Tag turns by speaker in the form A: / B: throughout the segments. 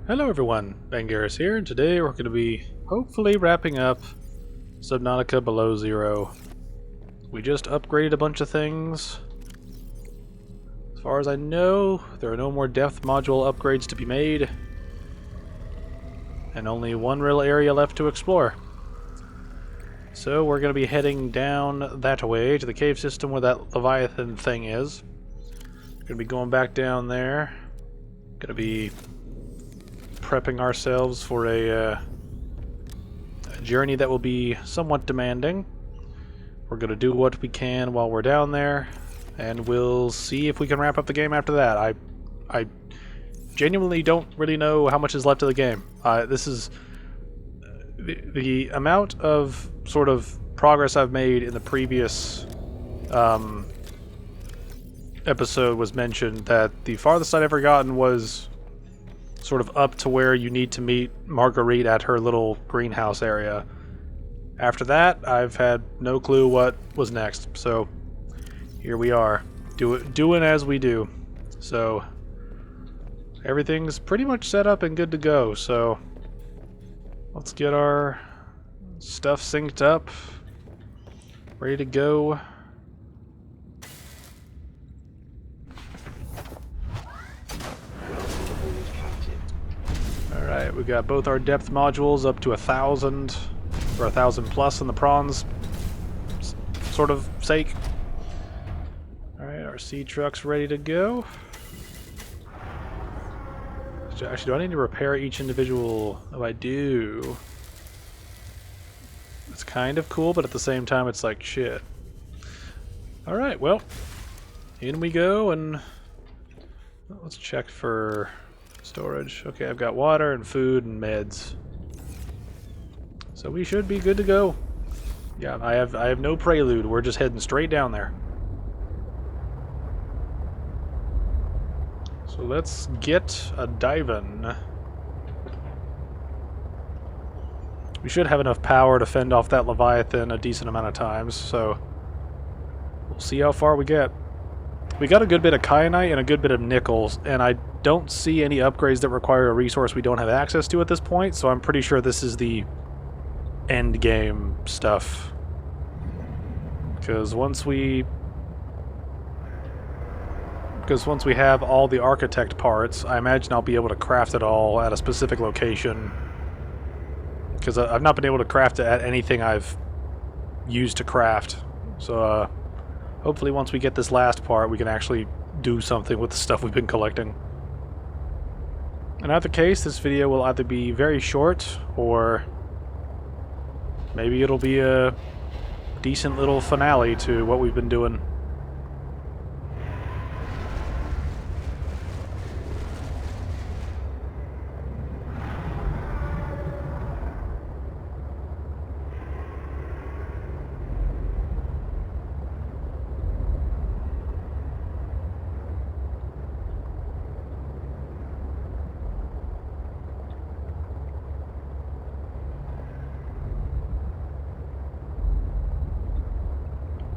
A: Hello everyone, Bangaris here, and today we're going to be hopefully wrapping up Subnautica Below Zero. We just upgraded a bunch of things. As far as I know, there are no more depth module upgrades to be made, and only one real area left to explore. So we're going to be heading down that way to the cave system where that Leviathan thing is. Going to be going back down there. Going to be prepping ourselves for a journey that will be somewhat demanding. We're going to do what we can while we're down there, and we'll see if we can wrap up the game after that. I genuinely don't really know how much is left of the game. This is the amount of sort of progress I've made in the previous episode was mentioned that the farthest I'd ever gotten was sort of up to where you need to meet Marguerite at her little greenhouse area. After that, I've had no clue what was next. So here we are, doing as we do. So everything's pretty much set up and good to go. So let's get our stuff synced up, ready to go. Alright, we got both our depth modules up to 1,000 or 1,000 plus in the prawns sort of sake. Alright, our sea truck's ready to go. Actually, do I need to repair each individual? Oh, I do. It's kind of cool, but at the same time it's like shit. Alright, well, in we go, and let's check for storage. Okay, I've got water and food and meds, so we should be good to go. Yeah, I have no prelude. We're just heading straight down there. So let's get a diving. We should have enough power to fend off that Leviathan a decent amount of times, so we'll see how far we get. We got a good bit of kyanite and a good bit of nickels, and I don't see any upgrades that require a resource we don't have access to at this point, so I'm pretty sure this is the end game stuff. Because once we have all the architect parts, I imagine I'll be able to craft it all at a specific location. Because I've not been able to craft it at anything I've used to craft. So hopefully once we get this last part, we can actually do something with the stuff we've been collecting. In either case, this video will either be very short, or maybe it'll be a decent little finale to what we've been doing.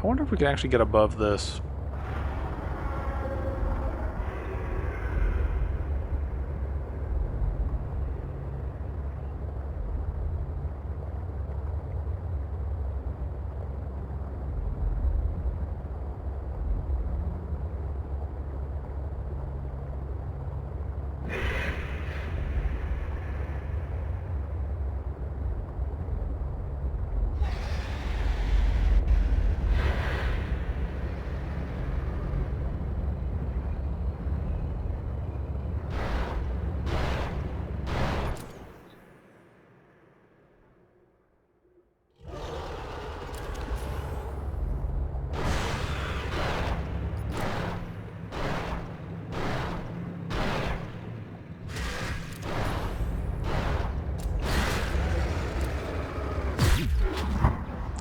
A: I wonder if we can actually get above this.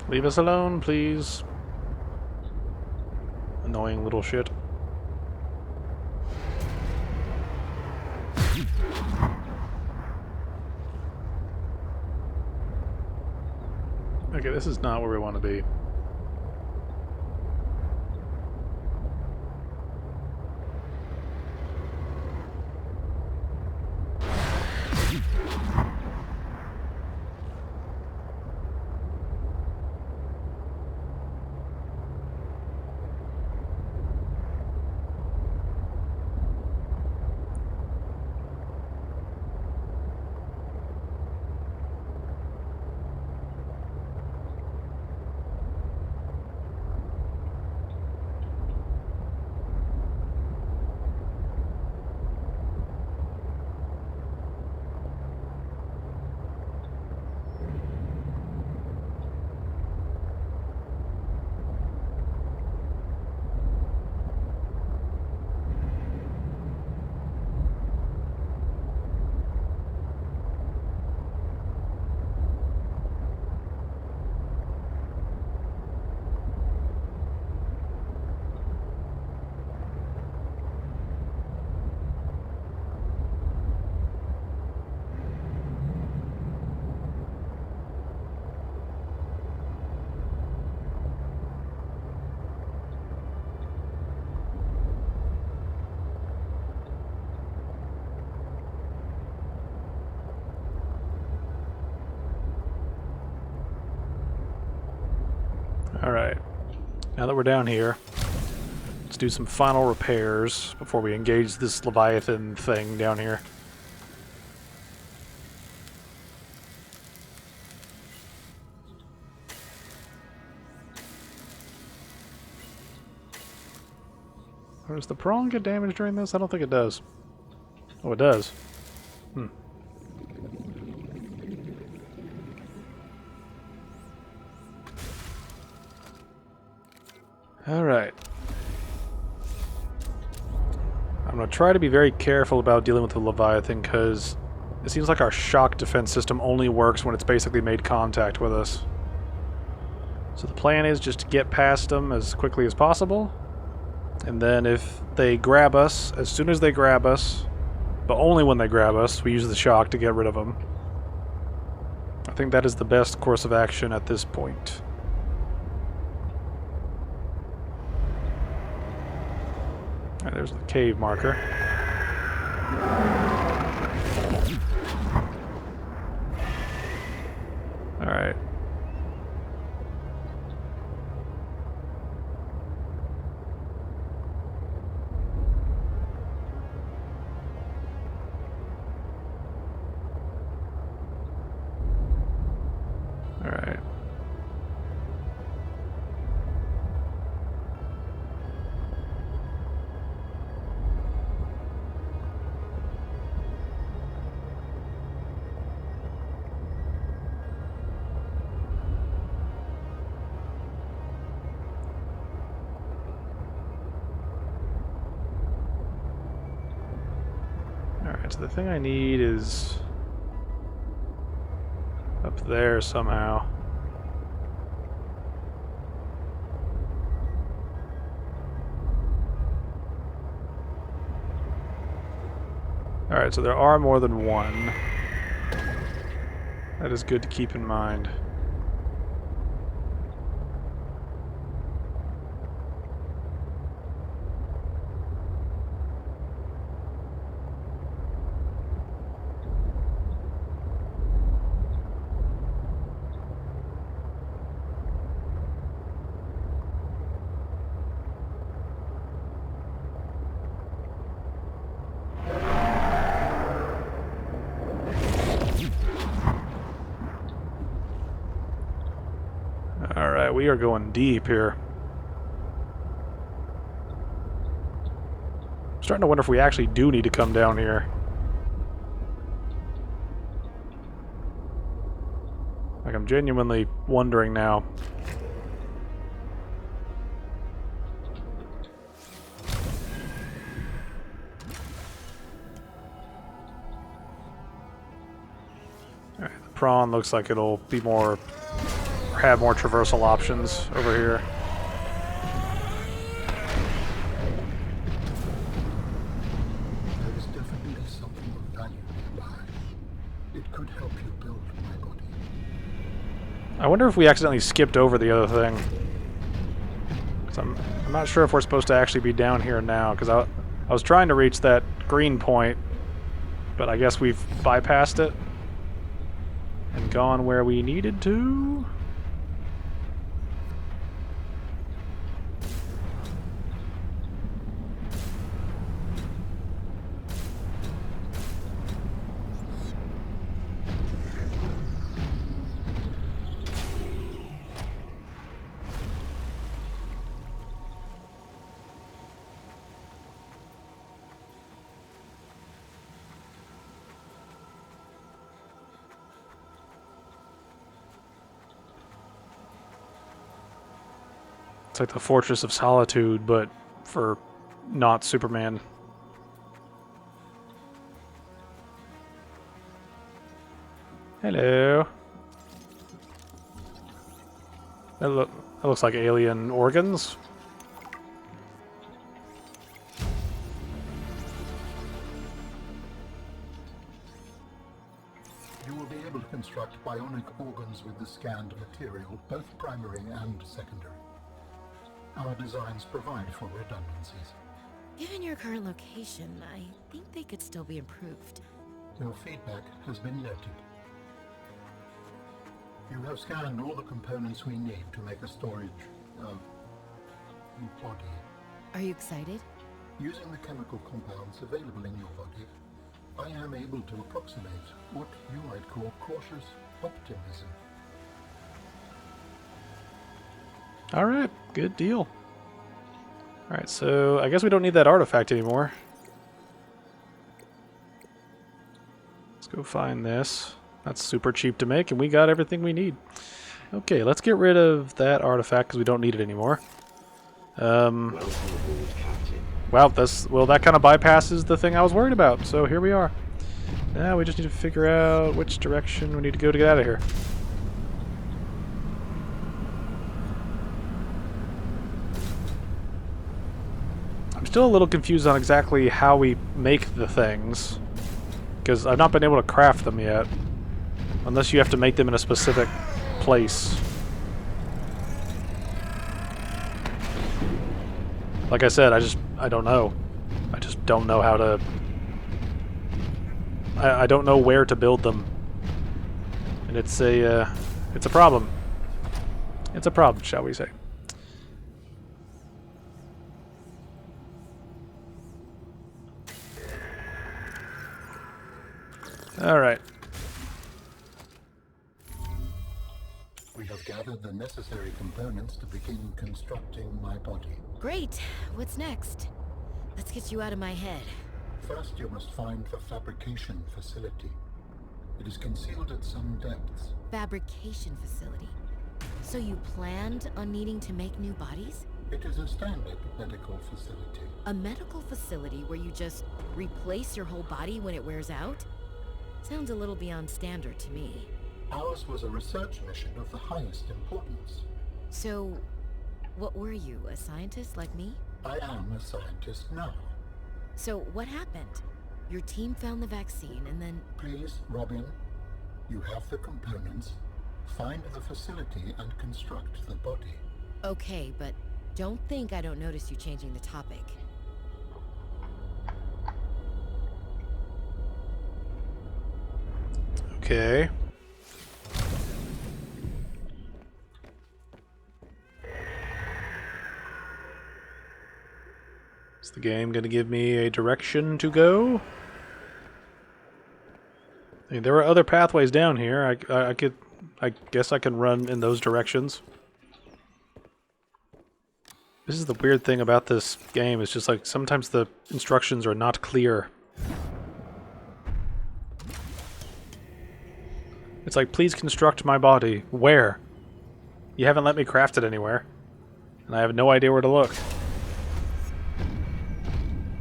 A: Leave us alone, please. Annoying little shit. Okay, this is not where we want to be. Alright. Now that we're down here, let's do some final repairs before we engage this Leviathan thing down here. Does the prawn get damaged during this? I don't think it does. Oh, it does. Alright. I'm going to try to be very careful about dealing with the Leviathan, because it seems like our shock defense system only works when it's basically made contact with us. So the plan is just to get past them as quickly as possible, and then if they grab us, as soon as they grab us, but only when they grab us, we use the shock to get rid of them. I think that is the best course of action at this point. Alright, there's the cave marker. Alright. Alright. Alright, so the thing I need is up there somehow. Alright, so there are more than one. That is good to keep in mind. Alright, we are going deep here. I'm starting to wonder if we actually do need to come down here. Like, I'm genuinely wondering now. Alright, the prawn looks like it'll be more... have more traversal options over here.
B: There is definitely something of value nearby. It could help you build my body.
A: I wonder if we accidentally skipped over the other thing. 'Cause I'm not sure if we're supposed to actually be down here now, because I was trying to reach that green point, but I guess we've bypassed it and gone where we needed to. It's like the Fortress of Solitude, but for not Superman. Hello. That looks like alien organs.
B: You will be able to construct bionic organs with the scanned material, both primary and secondary. Our designs provide for redundancies.
C: Given your current location, I think they could still be improved.
B: Your feedback has been noted. You have scanned all the components we need to make a storage body.
C: Are you excited?
B: Using the chemical compounds available in your body, I am able to approximate what you might call cautious optimism.
A: Alright, good deal. Alright, so I guess we don't need that artifact anymore. Let's go find this. That's super cheap to make, and we got everything we need. Okay, let's get rid of that artifact because we don't need it anymore. Wow, that kind of bypasses the thing I was worried about, so here we are. Now we just need to figure out which direction we need to go to get out of here. I'm still a little confused on exactly how we make the things, because I've not been able to craft them yet, unless you have to make them in a specific place. Like I said, I don't know. I just don't know how to... I don't know where to build them. And it's a problem. It's a problem, shall we say. Alright.
B: We have gathered the necessary components to begin constructing my body.
C: Great. What's next? Let's get you out of my head.
B: First, you must find the fabrication facility. It is concealed at some depths.
C: Fabrication facility. So you planned on needing to make new bodies?
B: It is a standard medical facility.
C: A medical facility where you just replace your whole body when it wears out? Sounds a little beyond standard to me.
B: Ours was a research mission of the highest importance.
C: So, what were you, a scientist like me?
B: I am a scientist now.
C: So, what happened? Your team found the vaccine and then...
B: Please, Robin, you have the components. Find the facility and construct the body.
C: Okay, but don't think I don't notice you changing the topic.
A: Okay. Is the game going to give me a direction to go? I mean, there are other pathways down here. I guess I can run in those directions. This is the weird thing about this game. It's just like sometimes the instructions are not clear. It's like, please construct my body. Where? You haven't let me craft it anywhere. And I have no idea where to look.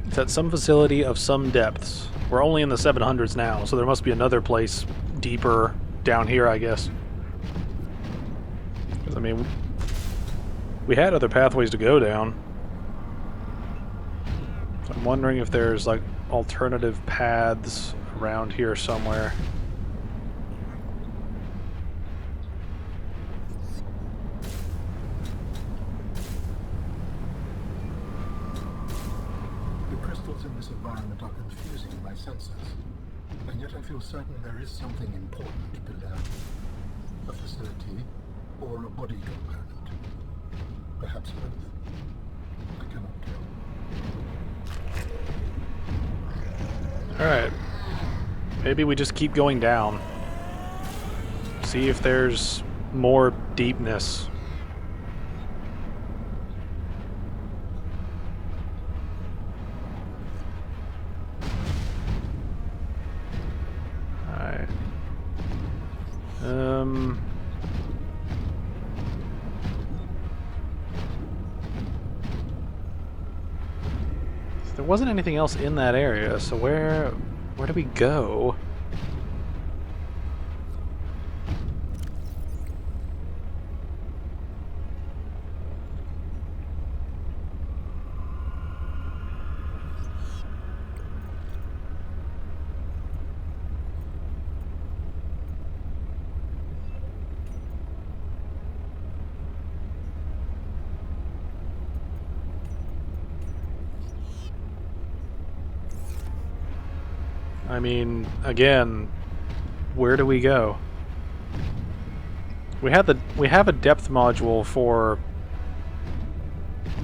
A: It's at some facility of some depths. We're only in the 700s now, so there must be another place deeper down here, I guess. Because, I mean, we had other pathways to go down. So I'm wondering if there's, like, alternative paths around here somewhere.
B: In this environment are confusing my senses, and yet I feel certain there is something important below. A facility or a body component. Perhaps both. I cannot tell.
A: Alright. Maybe we just keep going down. See if there's more deepness. There wasn't anything else in that area, so where do we go? I mean, again, where do we go? We have a depth module for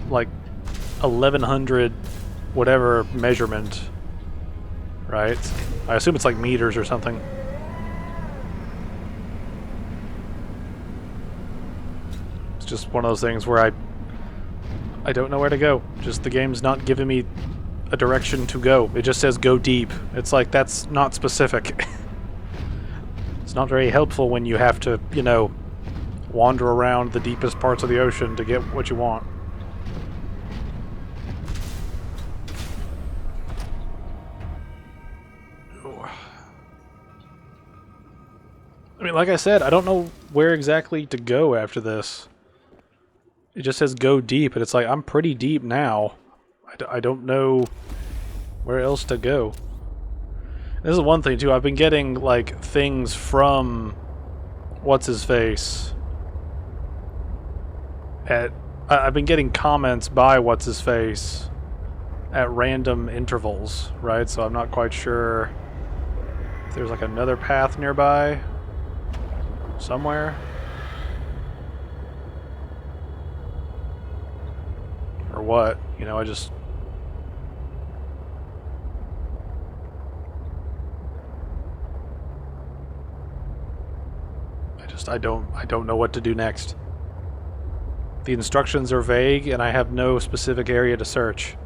A: like 1100 whatever measurement, right? I assume it's like meters or something. It's just one of those things where I don't know where to go. Just the game's not giving me a direction to go. It just says go deep. It's like, that's not specific. It's not very helpful when you have to, you know, wander around the deepest parts of the ocean to get what you want. I mean, like I said, I don't know where exactly to go after this. It just says go deep, and it's like, I'm pretty deep now. I don't know where else to go. This is one thing, too. I've been getting, like, things from What's-His-Face. I've been getting comments by What's-His-Face at random intervals, right? So I'm not quite sure if there's, like, another path nearby somewhere. Or what? You know, I don't know what to do next. The instructions are vague and I have no specific area to search.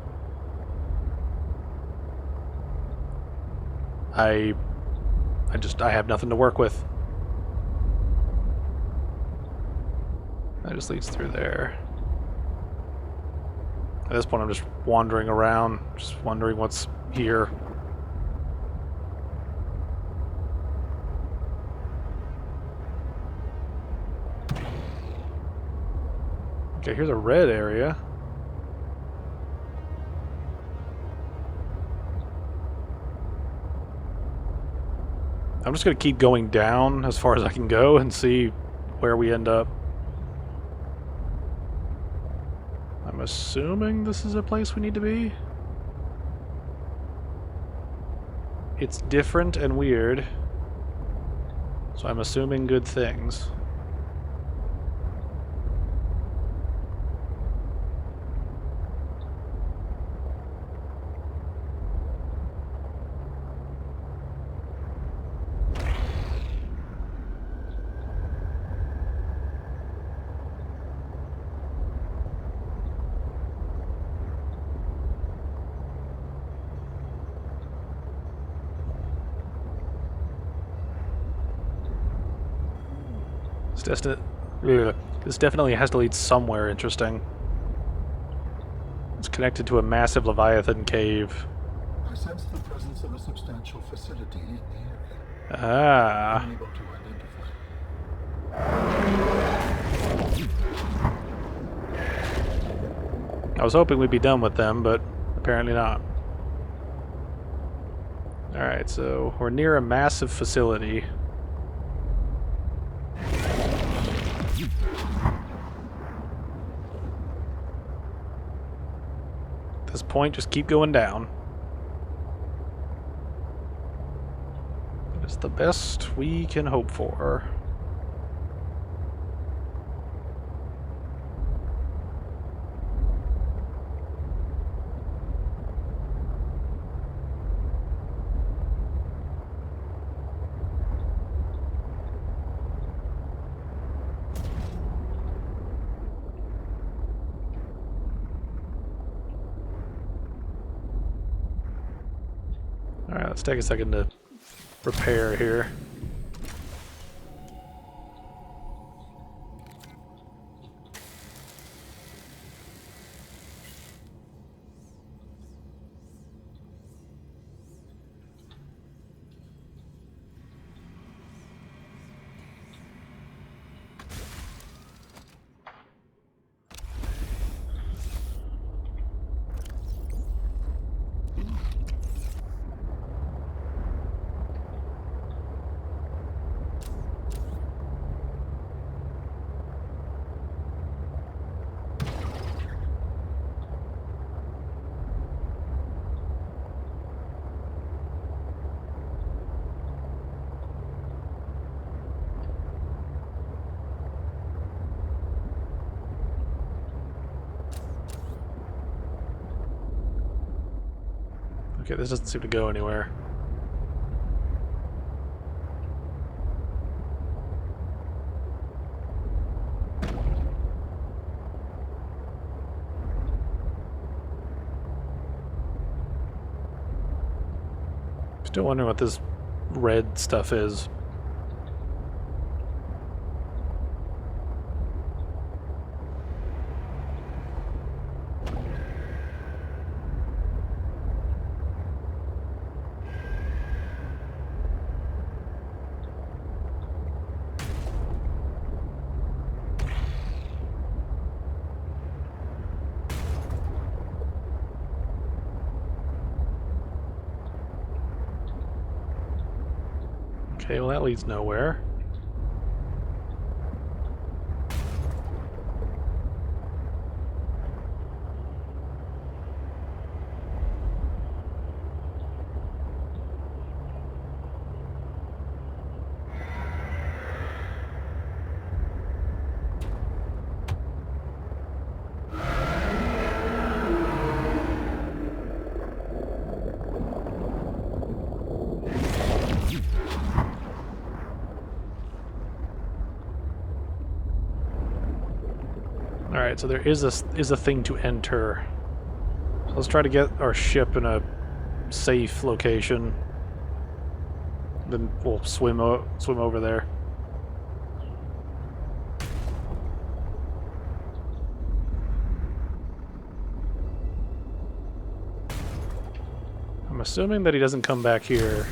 A: I have nothing to work with. That just leads through there. At this point I'm just wandering around, just wondering what's here. Okay, here's a red area. I'm just gonna keep going down as far as I can go and see where we end up. I'm assuming this is a place we need to be. It's different and weird, so I'm assuming good things. This definitely has to lead somewhere interesting. It's connected to a massive Leviathan cave.
B: I sense the presence of a substantial facility in the area.
A: Ah.
B: I'm unable to identify.
A: I was hoping we'd be done with them, but apparently not. Alright, so we're near a massive facility. At this point, just keep going down. It's the best we can hope for. Alright, let's take a second to repair here. Okay, this doesn't seem to go anywhere. Still wondering what this red stuff is. Okay, well that leads nowhere. Alright, so there is a thing to enter. So let's try to get our ship in a safe location. Then we'll swim over there. I'm assuming that he doesn't come back here.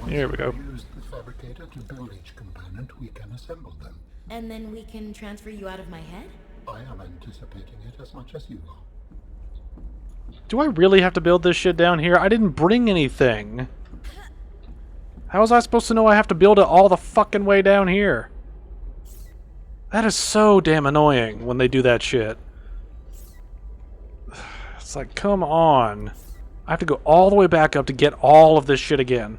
A: Here we go.
B: Use the fabricator to build each component, we can assemble them.
C: And then we can transfer you out of my head?
B: I am anticipating it as much as you are.
A: Do I really have to build this shit down here? I didn't bring anything. How was I supposed to know I have to build it all the fucking way down here? That is so damn annoying when they do that shit. It's like, come on. I have to go all the way back up to get all of this shit again.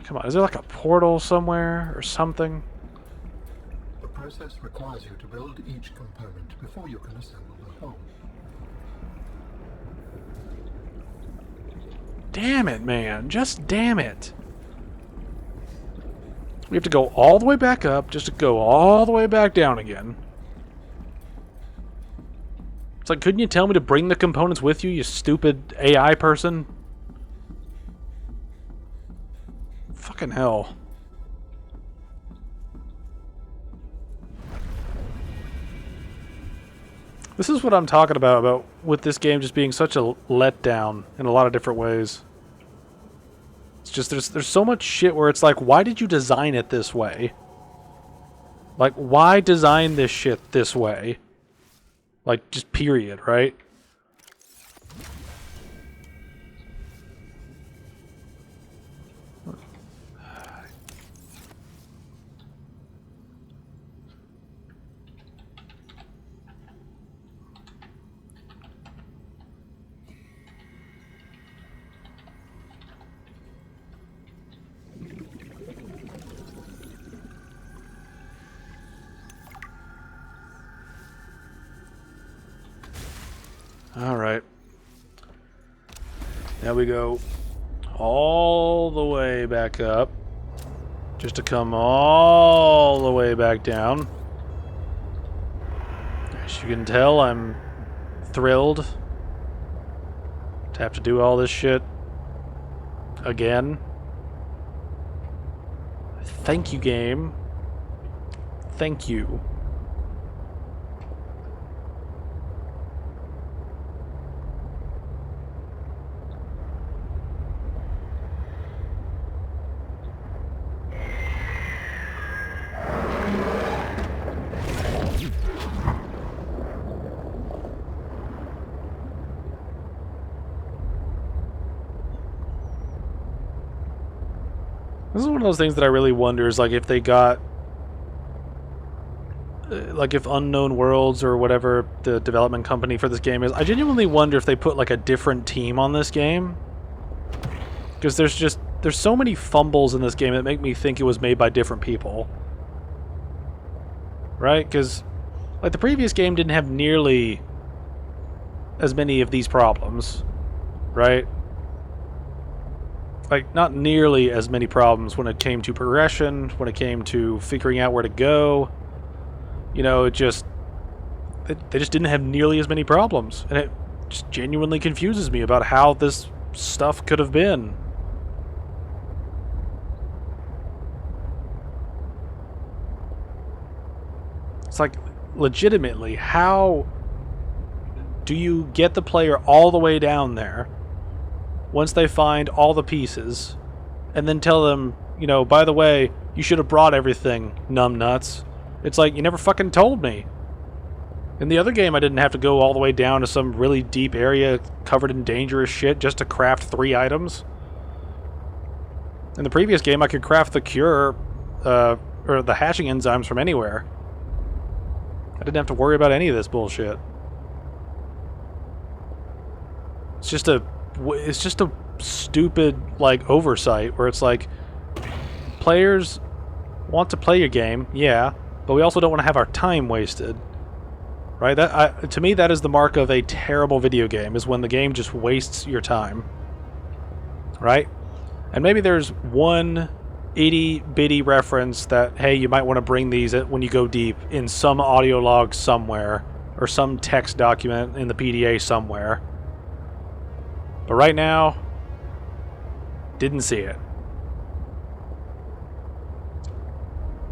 A: Come on, is there like a portal somewhere or something?
B: The process requires you to build each component before you can assemble the whole.
A: Damn it, man. Just damn it. We have to go all the way back up just to go all the way back down again. It's like, couldn't you tell me to bring the components with you, you stupid AI person? Fucking hell. This is what I'm talking about with this game just being such a letdown in a lot of different ways. It's just, there's so much shit where it's like, why did you design it this way? Like, why design this shit this way? Like, just period, right? Alright. Now we go all the way back up, just to come all the way back down. As you can tell, I'm thrilled to have to do all this shit again. Thank you, game. Thank you. This is one of those things that I really wonder is like if they got like if Unknown Worlds or whatever the development company for this game is, I genuinely wonder if they put like a different team on this game. Because there's so many fumbles in this game that make me think it was made by different people. Right? Because like the previous game didn't have nearly as many of these problems. Right? Like, not nearly as many problems when it came to progression, when it came to figuring out where to go. You know, they just didn't have nearly as many problems. And it just genuinely confuses me about how this stuff could have been. It's like, legitimately, how do you get the player all the way down there once they find all the pieces, and then tell them, you know, by the way, you should have brought everything, numbnuts. It's like, you never fucking told me. In the other game, I didn't have to go all the way down to some really deep area covered in dangerous shit just to craft 3 items. In the previous game, I could craft the cure, or the hatching enzymes from anywhere. I didn't have to worry about any of this bullshit. It's just a stupid, like, oversight where it's like, players want to play your game, yeah, but we also don't want to have our time wasted. Right? To me, that is the mark of a terrible video game, is when the game just wastes your time. Right? And maybe there's one itty-bitty reference that, hey, you might want to bring these when you go deep in some audio log somewhere, or some text document in the PDA somewhere. But right now, didn't see it.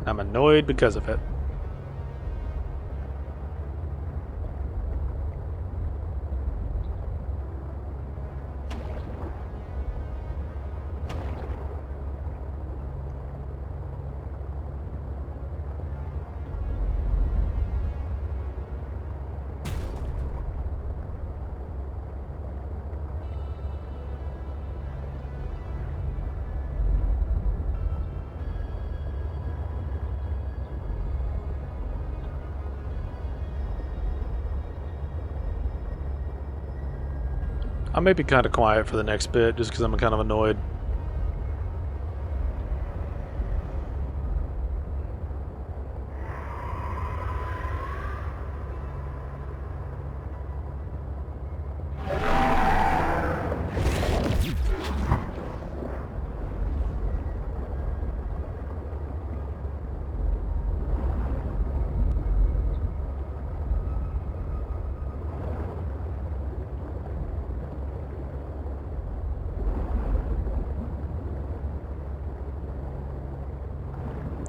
A: I'm annoyed because of it. I may be kind of quiet for the next bit, just because I'm kind of annoyed.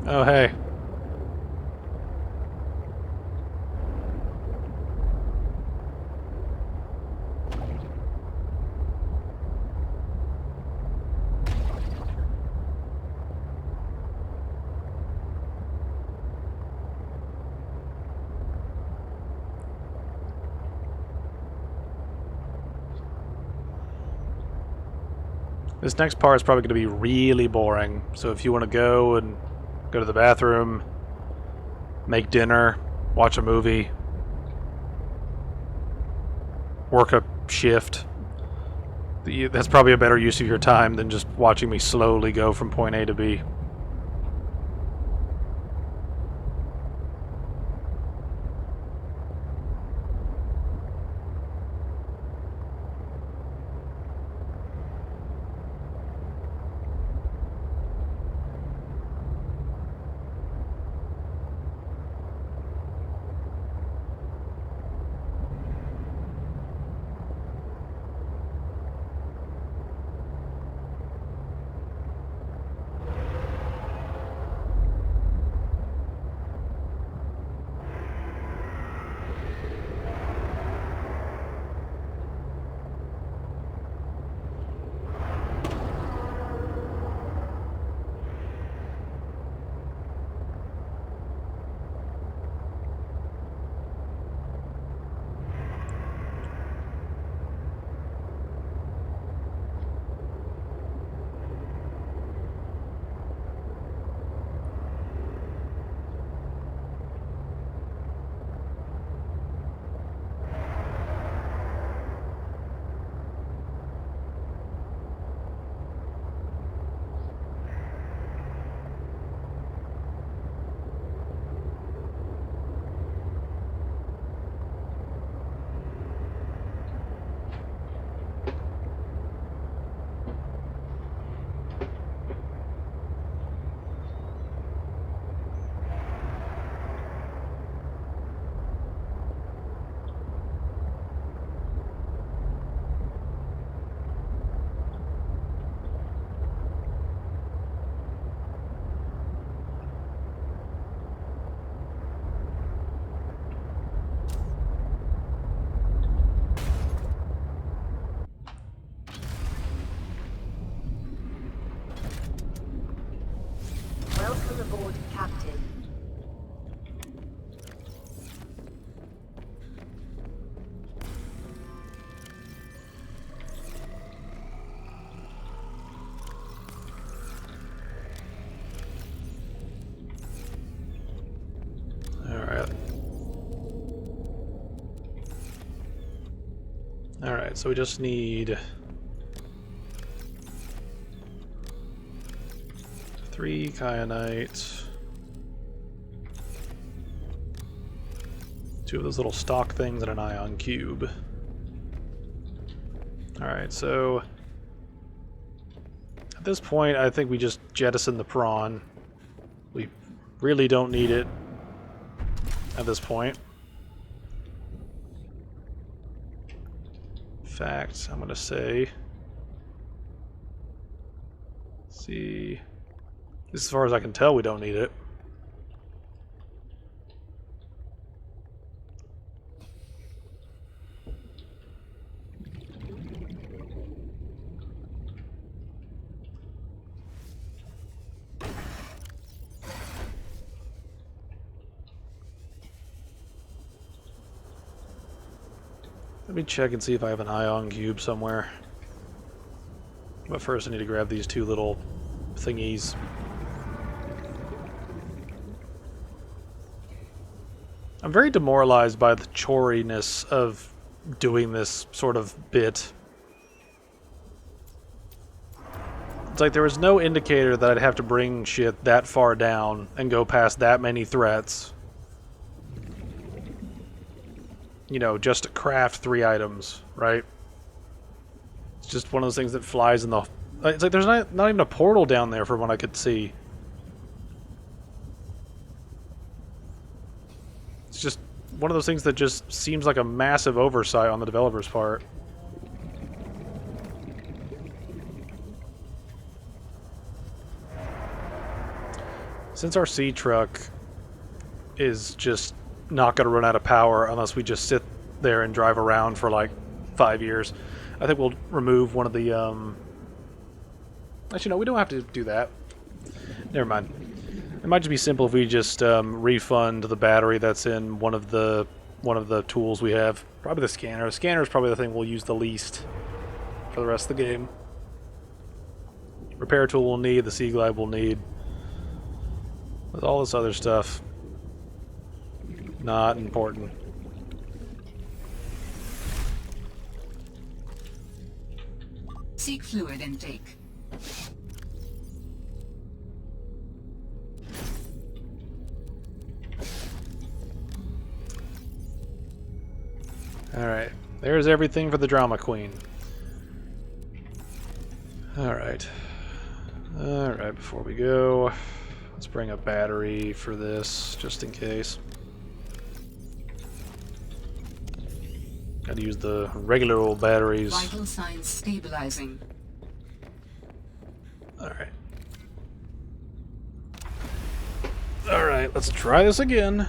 A: Oh, hey. This next part is probably going to be really boring, so if you want to go to the bathroom, make dinner, watch a movie, work a shift, that's probably a better use of your time than just watching me slowly go from point A to B.
D: Captain.
A: Alright, so we just need 3 kyanite, 2 of those little stock things, and an ion cube. Alright, so at this point I think we just jettison the prawn. We really don't need it at this point. In fact, I'm gonna say, see, as far as I can tell, we don't need it. Let me check and see if I have an ion cube somewhere. But first I need to grab these 2 little thingies. I'm very demoralized by the choriness of doing this sort of bit. It's like there was no indicator that I'd have to bring shit that far down and go past that many threats. You know, just to craft 3 items, right? It's just one of those things that flies in the... It's like there's not even a portal down there from what I could see. It's just one of those things that just seems like a massive oversight on the developer's part. Since our sea truck is just not going to run out of power unless we just sit there and drive around for like 5 years, I think we'll remove one of the actually no, we don't have to do that. Never mind. It might just be simple if we just refund the battery that's in one of the tools we have. Probably the scanner. The scanner is probably the thing we'll use the least for the rest of the game. Repair tool we'll need, the sea glide we'll need. With all this other stuff, not important.
D: Seek fluid intake.
A: Alright, there's everything for the drama queen. Alright. Alright, before we go, let's bring a battery for this, just in case. Gotta use the regular old batteries.
D: Vital signs stabilizing.
A: Alright. Alright, let's try this again.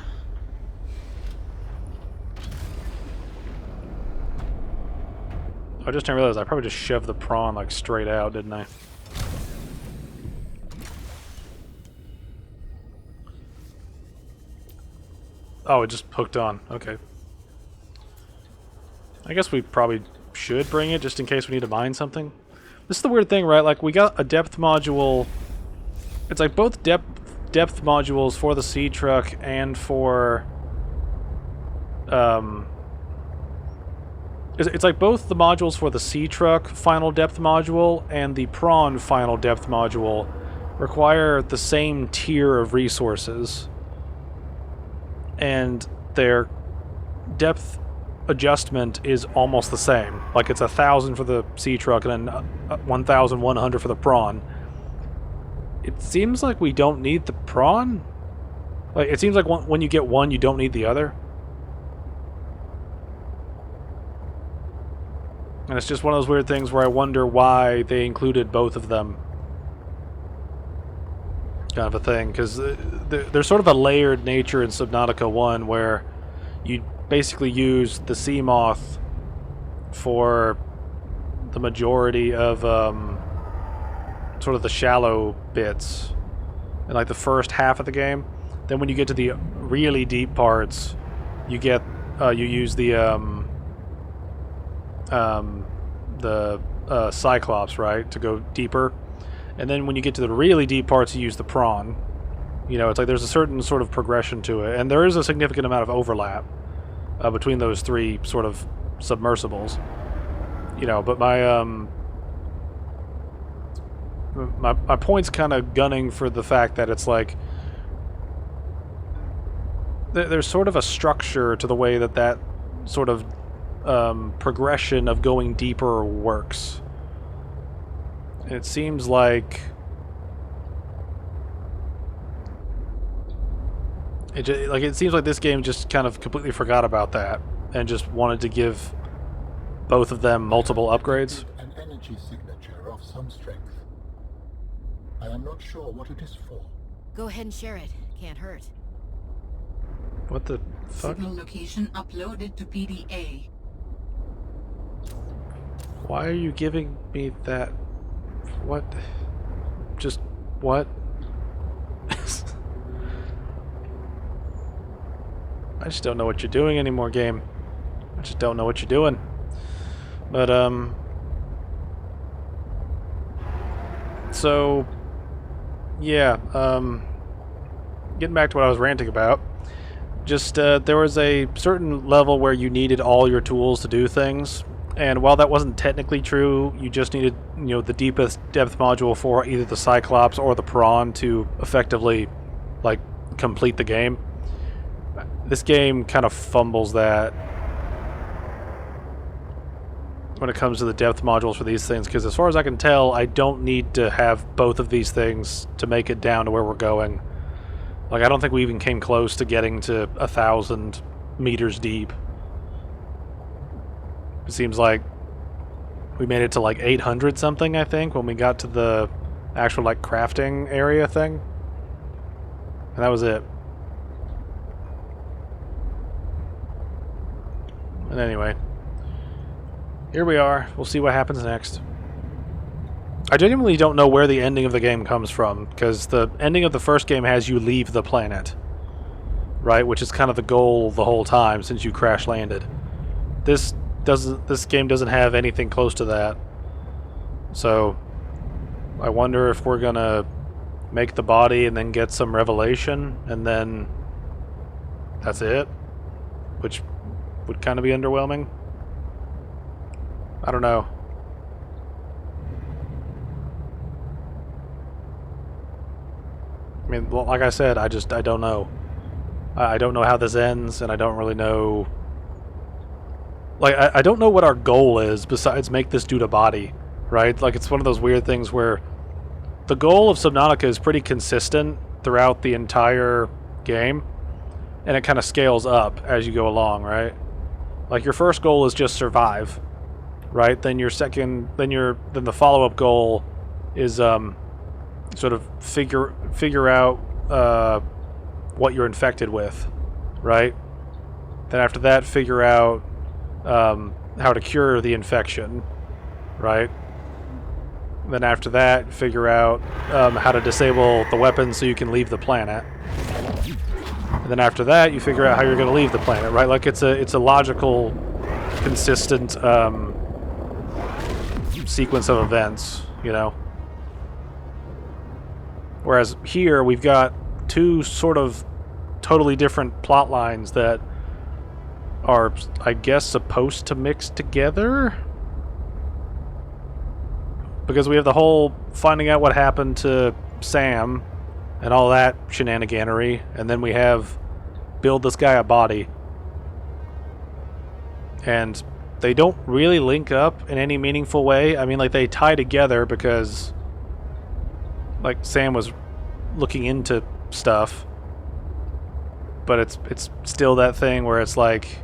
A: I just didn't realize I probably just shoved the prawn like straight out, didn't I? Oh, it just hooked on. Okay. I guess we probably should bring it just in case we need to mine something. This is the weird thing, right? Like, we got a depth module. It's like both depth modules for the sea truck and for... It's like both the modules for the sea truck final depth module and the prawn final depth module require the same tier of resources. And their depth adjustment is almost the same. Like it's 1,000 for the sea truck and then 1,100 for the prawn. It seems like we don't need the prawn. Like it seems like when you get one, you don't need the other. And it's just one of those weird things where I wonder why they included both of them. Kind of a thing, because there's sort of a layered nature in Subnautica 1 where you basically use the sea moth for the majority of sort of the shallow bits, in like the first half of the game. Then when you get to the really deep parts, you get you use the Cyclops, right, to go deeper. And then when you get to the really deep parts, you use the prawn. You know, it's like there's a certain sort of progression to it, and there is a significant amount of overlap between those three sort of submersibles. You know, but my point's kind of gunning for the fact that it's like there's sort of a structure to the way that sort of progression of going deeper works. And it seems like it seems like this game just kind of completely forgot about that and just wanted to give both of them multiple upgrades.
B: An energy signature of some strength. I am not sure what it is for.
C: Go ahead and share it. Can't hurt.
A: What the fuck?
D: Signal location uploaded to PDA.
A: Why are you giving me that? What? Just what? I just don't know what you're doing anymore, game. I just don't know what you're doing. But, so, yeah, getting back to what I was ranting about, just, there was a certain level where you needed all your tools to do things, and while that wasn't technically true, you just needed, you know, the deepest depth module for either the Cyclops or the Prawn to effectively, like, complete the game. This game kind of fumbles that when it comes to the depth modules for these things, because as far as I can tell, I don't need to have both of these things to make it down to where we're going. Like, I don't think we even came close to getting to 1,000 meters deep. It seems like we made it to like 800 something, I think, when we got to the actual like crafting area thing. And that was it. And anyway, here we are. We'll see what happens next. I genuinely don't know where the ending of the game comes from, because the ending of the first game has you leave the planet, right? Which is kind of the goal the whole time since you crash landed. This game doesn't have anything close to that. So I wonder if we're gonna make the body and then get some revelation and then that's it, which would kind of be underwhelming. I don't know. I mean, well, like I said, I don't know. I don't know how this ends, and I don't really know. Like, I don't know what our goal is besides make this dude a body, right? Like, it's one of those weird things where the goal of Subnautica is pretty consistent throughout the entire game, and it kind of scales up as you go along, right? Like, your first goal is just survive, right? Then your second, then the follow-up goal is sort of figure out what you're infected with, right? Then after that, figure out how to cure the infection, right? Then after that, figure out how to disable the weapon so you can leave the planet. And then after that, you figure out how you're going to leave the planet, right? Like, it's a logical, consistent sequence of events, you know? Whereas here, we've got two sort of totally different plot lines that are, I guess, supposed to mix together? Because we have the whole finding out what happened to Sam and all that shenaniganery, and then we have build this guy a body. And they don't really link up in any meaningful way. I mean, like, they tie together because, like, Sam was looking into stuff, but it's still that thing where it's like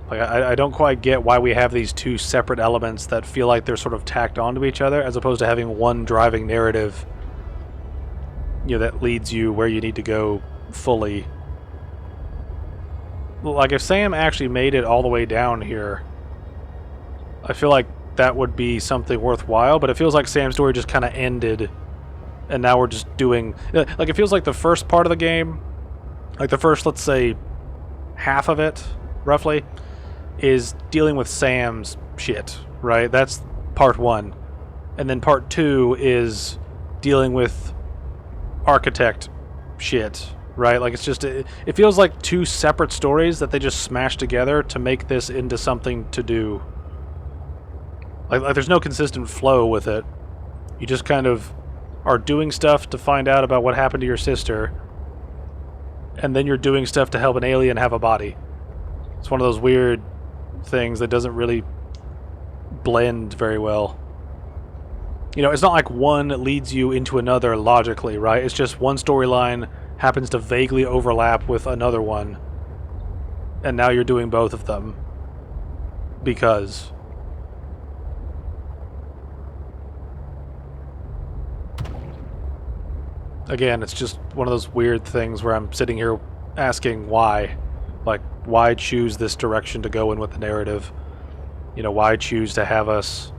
A: I don't quite get why we have these two separate elements that feel like they're sort of tacked onto each other, as opposed to having one driving narrative, you know, that leads you where you need to go fully. Like, if Sam actually made it all the way down here, I feel like that would be something worthwhile, but it feels like Sam's story just kind of ended and now we're just doing... Like, it feels like the first part of the game, like the first, let's say, half of it, roughly, is dealing with Sam's shit, right? That's part 1. And then part 2 is dealing with architect shit, right? Like, it's just... It feels like 2 separate stories that they just smashed together to make this into something to do. Like there's no consistent flow with it. You just kind of are doing stuff to find out about what happened to your sister, and then you're doing stuff to help an alien have a body. It's one of those weird things that doesn't really blend very well. You know, it's not like one leads you into another logically, right? It's just one storyline happens to vaguely overlap with another one, and now you're doing both of them. Because... Again, it's just one of those weird things where I'm sitting here asking why. Like, why choose this direction to go in with the narrative? You know, why choose to have us,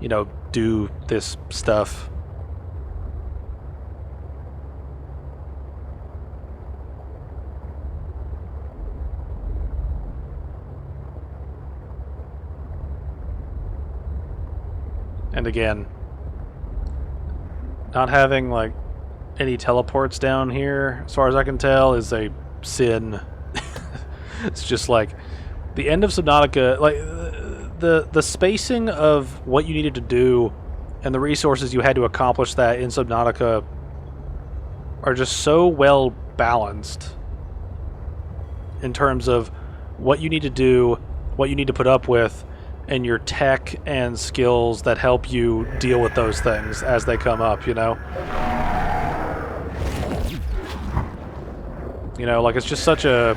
A: you know, do this stuff? And again, not having, like, any teleports down here, as far as I can tell, is a sin. It's just like the end of Subnautica, like the spacing of what you needed to do and the resources you had to accomplish that in Subnautica are just so well balanced in terms of what you need to do, what you need to put up with, and your tech and skills that help you deal with those things as they come up, you know? You know, like, it's just such a...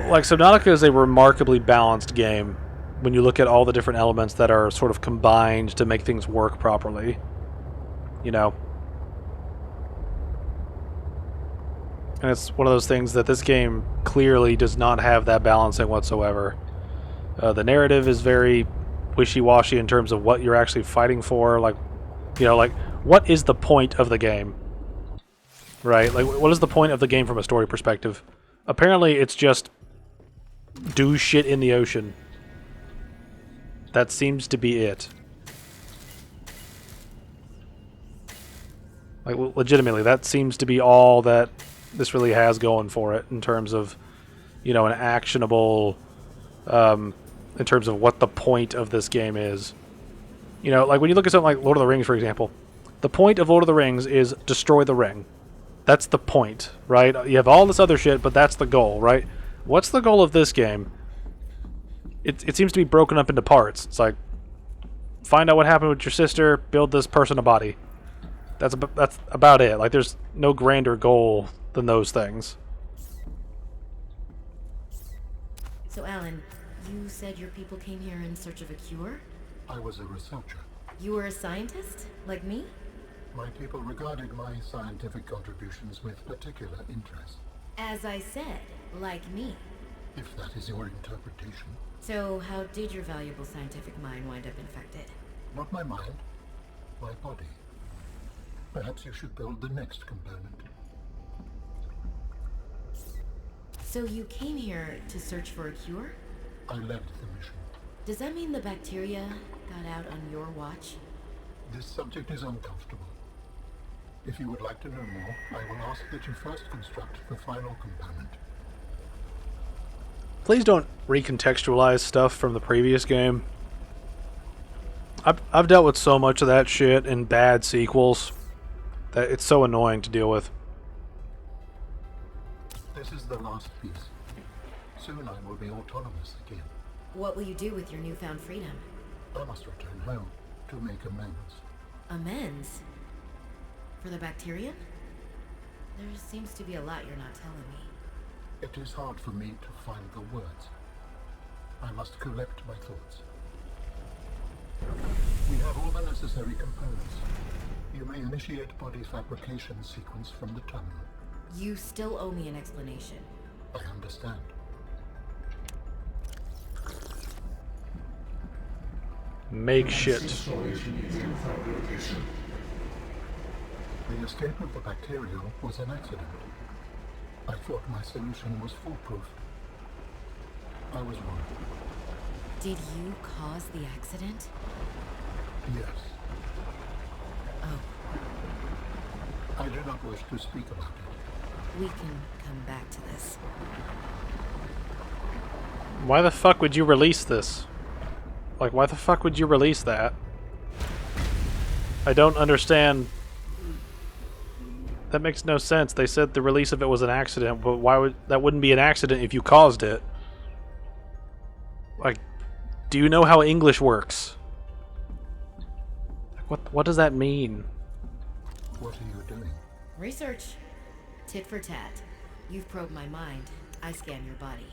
A: like, Subnautica is a remarkably balanced game when you look at all the different elements that are sort of combined to make things work properly. You know? And it's one of those things that this game clearly does not have that balancing whatsoever. The narrative is very wishy-washy in terms of what you're actually fighting for. Like, you know, like, what is the point of the game? Right? Like, what is the point of the game from a story perspective? Apparently, it's just do shit in the ocean. That seems to be it. Like, legitimately, that seems to be all that this really has going for it in terms of, you know, an actionable, in terms of what the point of this game is. You know, like when you look at something like Lord of the Rings, for example, the point of Lord of the Rings is destroy the ring. That's the point, right? You have all this other shit, but that's the goal, right? What's the goal of this game? It seems to be broken up into parts. It's like, find out what happened with your sister, build this person a body. That's about it. Like, there's no grander goal than those things.
C: So, Alan, you said your people came here in search of a cure?
B: I was a researcher.
C: You were a scientist? Like me?
B: My people regarded my scientific contributions with particular interest.
C: As I said, like me.
B: If that is your interpretation.
C: So, how did your valuable scientific mind wind up infected?
B: Not my mind, my body. Perhaps you should build the next component.
C: So you came here to search for a cure?
B: I led the mission.
C: Does that mean the bacteria got out on your watch?
B: This subject is uncomfortable. If you would like to know more, I will ask that you first construct the final component.
A: Please don't recontextualize stuff from the previous game. I've dealt with so much of that shit in bad sequels that it's so annoying to deal with.
B: This is the last piece. Soon I will be autonomous again.
C: What will you do with your newfound freedom?
B: I must return home to make amends.
C: Amends? For the Bacterian? There seems to be a lot you're not telling me.
B: It is hard for me to find the words. I must collect my thoughts. We have all the necessary components. You may initiate body fabrication sequence from the terminal.
C: You still owe me an explanation.
B: I understand.
A: Make shit.
B: The escape of the bacteria was an accident. I thought my solution was foolproof. I was wrong.
C: Did you cause the accident?
B: Yes.
C: Oh,
B: I do not wish to speak about it.
C: we can come back to this.
A: Why the fuck would you release this? Like, why the fuck would you release that? I don't understand. That makes no sense. They said the release of it was an accident, but why would that wouldn't be an accident if you caused it? Like, do you know how English works? Like, what does that mean?
B: What are you doing?
C: Research. Tit for tat. You've probed my mind. I scan your body.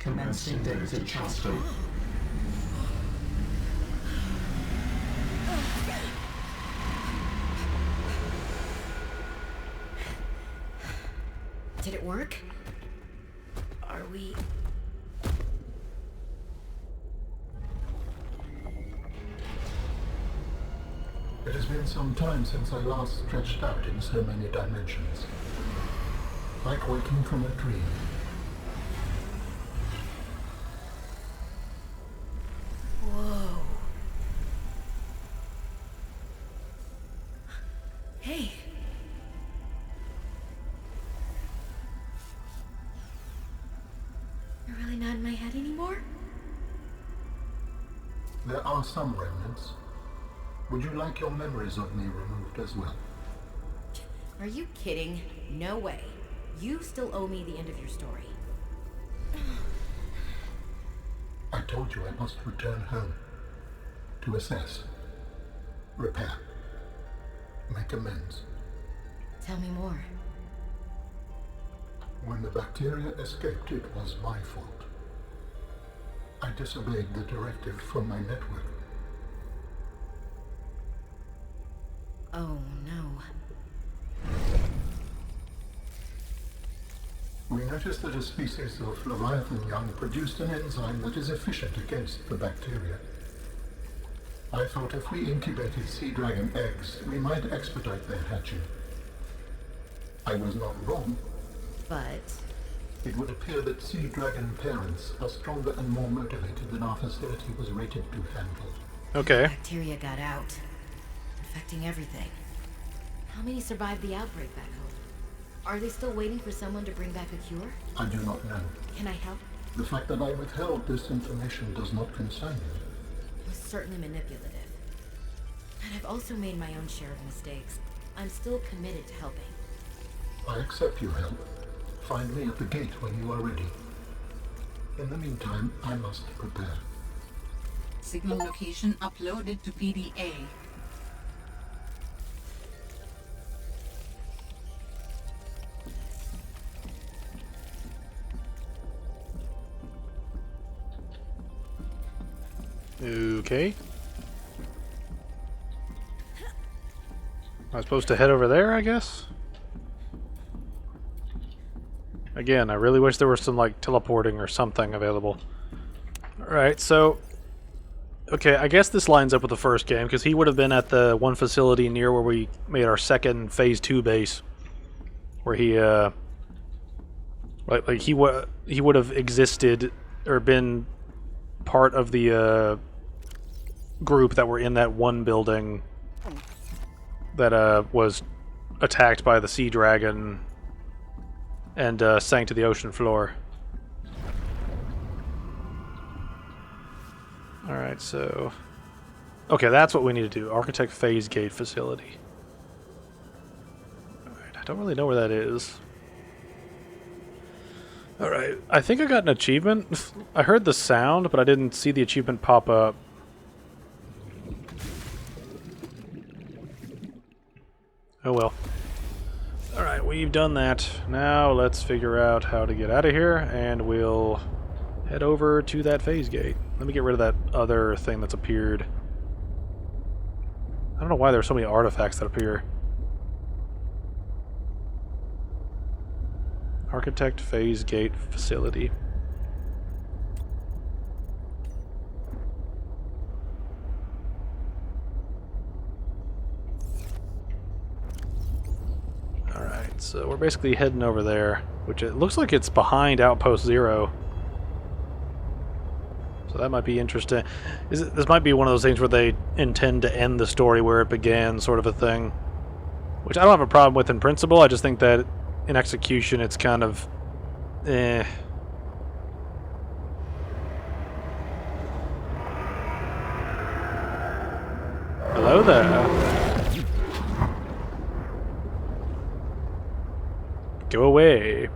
E: Commencing data transfer.
C: Did it work? Are we...
B: It has been some time since I last stretched out in so many dimensions. Like waking from a dream.
C: Whoa. Hey. You're really not in my head anymore?
B: There are some remnants. Would you like your memories of me removed as well?
C: Are you kidding? No way. You still owe me the end of your story.
B: I told you I must return home. To assess. Repair. Make amends.
C: Tell me more.
B: When the bacteria escaped, it was my fault. I disobeyed the directive from my network.
C: Oh, no.
B: We noticed that a species of Leviathan young produced an enzyme that is efficient against the bacteria. I thought if we incubated sea dragon eggs, we might expedite their hatching. I was not wrong.
C: But...
B: It would appear that sea dragon parents are stronger and more motivated than our facility was rated to handle.
A: Okay.
C: bacteria got out, infecting everything. How many survived the outbreak back home? Are they still waiting for someone to bring back a cure?
B: I do not know.
C: Can I help?
B: The fact that I withheld this information does not concern you.
C: It was certainly manipulative. And I've also made my own share of mistakes. I'm still committed to helping.
B: I accept your help. Find me at the gate when you are ready. In the meantime, I must prepare.
D: Signal location uploaded to PDA.
A: Okay. Am I supposed to head over there, I guess? Again, I really wish there was some, like, teleporting or something available. Alright, so... Okay, I guess this lines up with the first game, because he would have been at the one facility near where we made our second Phase 2 base. Where he, like he would have existed, or been part of the, group that were in that one building that, was attacked by the sea dragon and, sank to the ocean floor. Alright, so... Okay, that's what we need to do. Architect Phase Gate Facility. Alright, I don't really know where that is. Alright, I think I got an achievement. I heard the sound, but I didn't see the achievement pop up. Oh well. Alright, we've done that. Now let's figure out how to get out of here, and we'll head over to that phase gate. Let me get rid of that other thing that's appeared. I don't know why there's so many artifacts that appear. Architect Phase Gate Facility. Alright, so we're basically heading over there, which it looks like it's behind Outpost Zero. So that might be interesting. This might be one of those things where they intend to end the story where it began, sort of a thing. Which I don't have a problem with in principle, I just think that in execution it's kind of... eh. Hello there. Go away.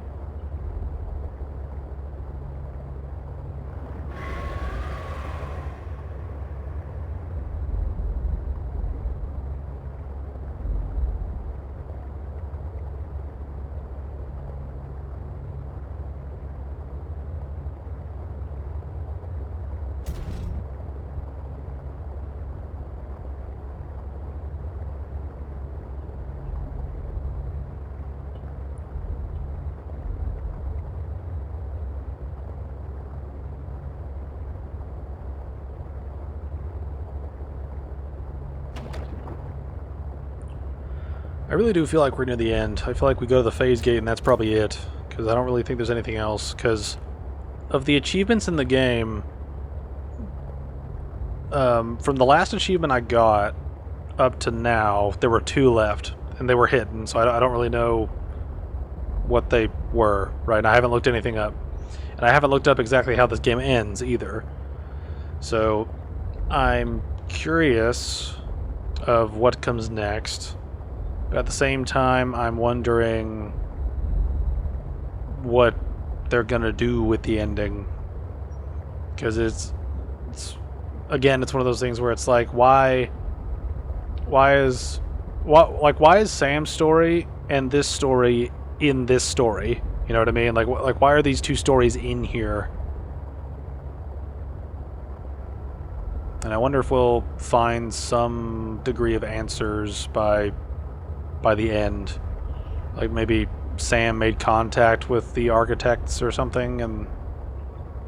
A: I really do feel like we're near the end. I feel like we go to the phase gate and that's probably it. Because I don't really think there's anything else. Because of the achievements in the game, from the last achievement I got up to now, there were 2 left. And they were hidden, so I don't really know what they were, right? And I haven't looked anything up. And I haven't looked up exactly how this game ends either. So I'm curious of what comes next. But at the same time, I'm wondering what they're gonna do with the ending. Because it's again, it's one of those things where it's like, why is Sam's story and this story in this story? You know what I mean? Like why are these 2 stories in here? And I wonder if we'll find some degree of answers by the end. Like maybe Sam made contact with the architects or something and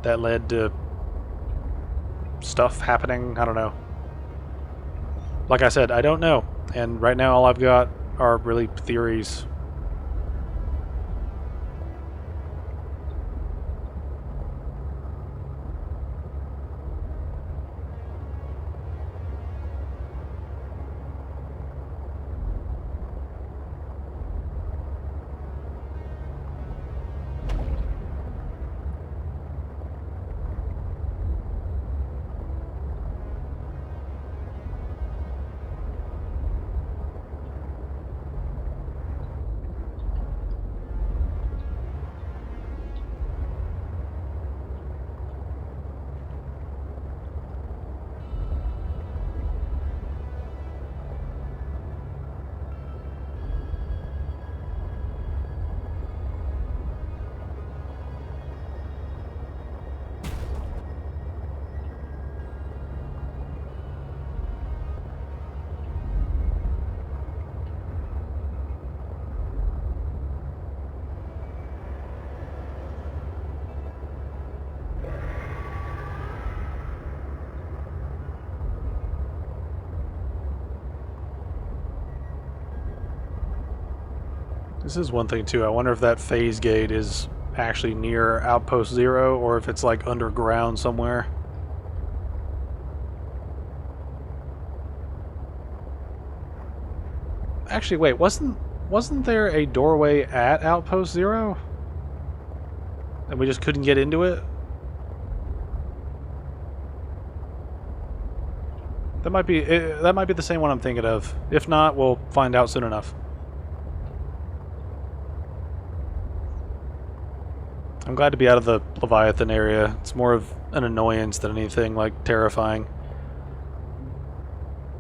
A: that led to stuff happening. I don't know. Like I said, I don't know. And right now all I've got are really theories. This is one thing too. I wonder if that phase gate is actually near Outpost Zero or if it's like underground somewhere. Actually, wait, wasn't there a doorway at Outpost Zero? And we just couldn't get into it? That might be the same one I'm thinking of. If not, we'll find out soon enough. I'm glad to be out of the Leviathan area. It's more of an annoyance than anything like terrifying.